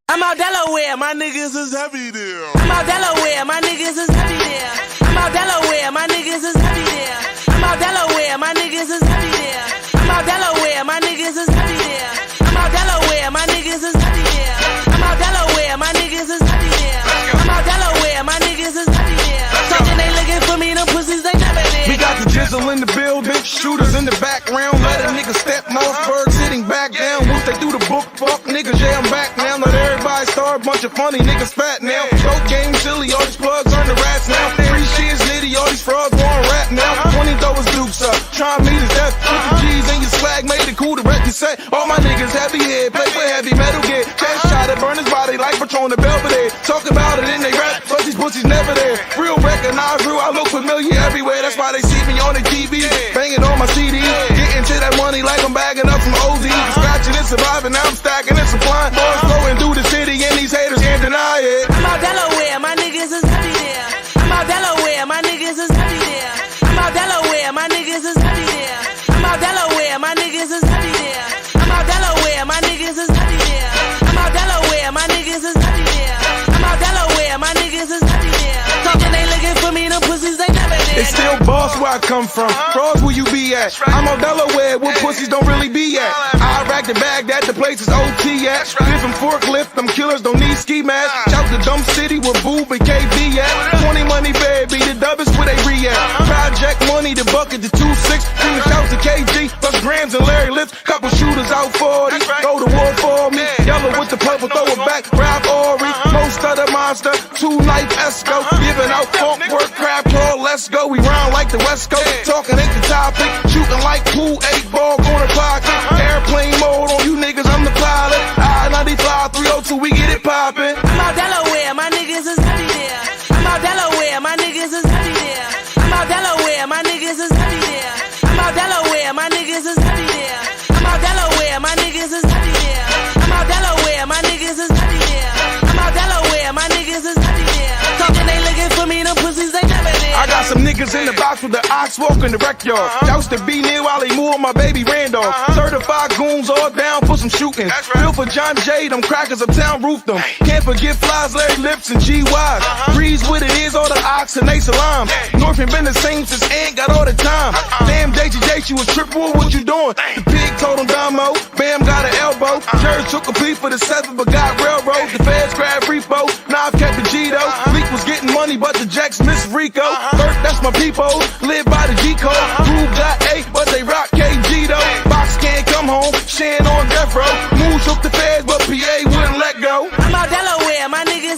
I'm out Delaware, my niggas is heavy there. I'm out Delaware, my niggas is heavy there. I'm out Delaware, my niggas is heavy there. I'm out Delaware, my niggas is heavy there. I'm out Delaware, my niggas is heavy there. I'm out Delaware, my niggas is heavy there. I'm out Delaware, my niggas is heavy there. I'm out Delaware, my niggas is heavy there. Talking they looking for me, them pussies they never there. We got the jizzle in the building, shooters in the background. Let a nigga step, Mossberg sitting back down. Once they do the book, fuck niggas, yeah, I'm back now. Let everybody start, bunch of funny niggas fat now. Dope game silly, all these plugs earn the rats now. 3 shits litty, all these frauds want rap now. 20 throw his dukes up, try me to death. Put the G's in your swag, made it cool to wreck your set. All my niggas heavy head, play for heavy metal gear. Cash shot it, burn his body like Patron the Belvedere. Talk about it in they rap, but these pussies never there. Real recognize real, I look familiar everywhere. That's why they see me on the TV, banging on my CD. Getting to that money like I'm bagging up some OZ. Scratching and surviving, now I'm stacking and supplying. Boys going through the city and these haters can't deny it. I'm out Delaware, my niggas is heavy there. I'm out Delaware, my niggas is heavy there. I'm out Delaware, my niggas is heavy there. I'm out Delaware, my niggas is heavy there. I'm out Delaware, my niggas is heavy there. I'm out Delaware, my niggas is heavy there. I'm out Delaware, my niggas is heavy there. Talking they looking for me, them pussies they never there. It's still boss where I come from. Frauds where you be at. I'm on Delaware where pussies don't really be at. I rack the bag that the place is OT at. Flipping forklift, them killers don't need ski masks. Shout to Dumb City where Boob and KB at. 20 money baby, the dub is where they re at. Project money, the bucket, the 2-6. Bring the shouts to KG, plus Grams and Larry Lips. Couple shooters out 40, go to war for me. Yellow with the purple, throw it back, Rob Ori. Most of the monster, 2-knife Esco. Giving out funk work, crab claw, let's go. We round like the West Coast, talking ain't the topic. Shooting like pool, 8-ball, corner pocket. Airplane mode on you niggas, I'm the pilot. I-95, 302, we get it poppin'. I'm out Delaware, my niggas is heavy there. I'm out Delaware, my niggas is heavy there. I'm out Delaware, my niggas is heavy there. I'm out Delaware, my niggas is heavy there. I'm out Delaware, my niggas is heavy there. I'm out Delaware, my niggas is heavy there. I'm out Delaware, my niggas is heavy there. Talking they looking for me, them pussies ain't never there. I got some niggas in the box with the ox walk in the rec yard. Doused to be near while they move on my baby Randolph. Certified goons all down for some shooting. Bill for John J, them crackers uptown roofed them. Can't forget Flies, Larry Lips, and G-Wise. Breeze with it is all the ox and they salams. Northern been the same since Ant got all the time. Damn, JJ, she was triple, what you doing? The pig told him Damo, Bam got an elbow. Jerry took a plea for the 7th but got railroad. The feds grabbed repo, now I've kept the G-Do. Leak was getting money but the Jacks miss Rico. Bert, that's my people, live by the G-code. Groove got 8 but they rock KG though. Box can't come home, Shan on death row. Moves shook the feds but PA wouldn't let go. I'm out Delaware, my niggas.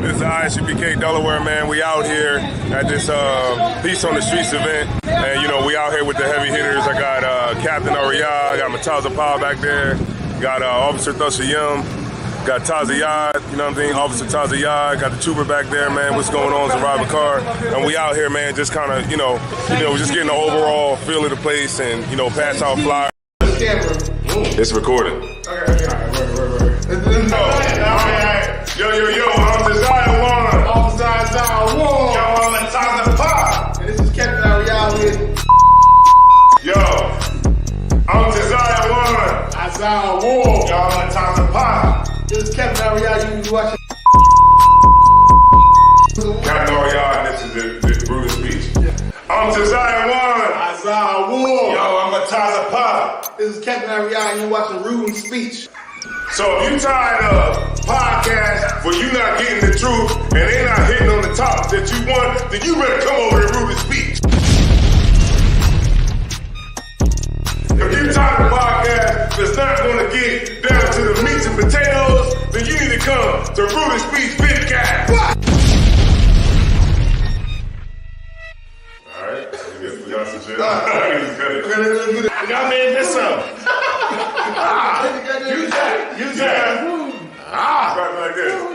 This is ISUPK Delaware, man. We out here at this Peace on the Streets event. And, you know, we out here with the heavy hitters. I got Captain Ariyah, I got Mataza Pa back there, got Officer Thusha Yum, got Taza Yad, you know what I'm saying? Officer Taza Yad, got the trooper back there, man. What's going on? Survivor Car. And we out here, man, just kind of, you know, just getting the overall feel of the place and, you know, pass out flyers. It's recording. Yo, I'm Desire One. Officer Desire One. Yo, I'm Taza Pa. And this is Captain Ariyah with. Yo, I'm Desire One. Isaiah Ward. Yo, I'm Taza Pa. This is Captain Ariyah, you watching. Captain Ariyah, and this is the brutal speech. I'm Desire One. Isaiah Ward. Yo, I'm Taza Pa. This is Captain Ariyah, and you're watching Ruden's speech. So if you tired of podcasts where you not getting the truth and they not hitting on the topics that you want, then you better come over to Ruden's speech. If you tired of podcasts that's not going to get down to the meats and potatoes, then you need to come to Ruden's speech vidcast. Alright, we got some shit. Y'all made this up. Use that. Right like this.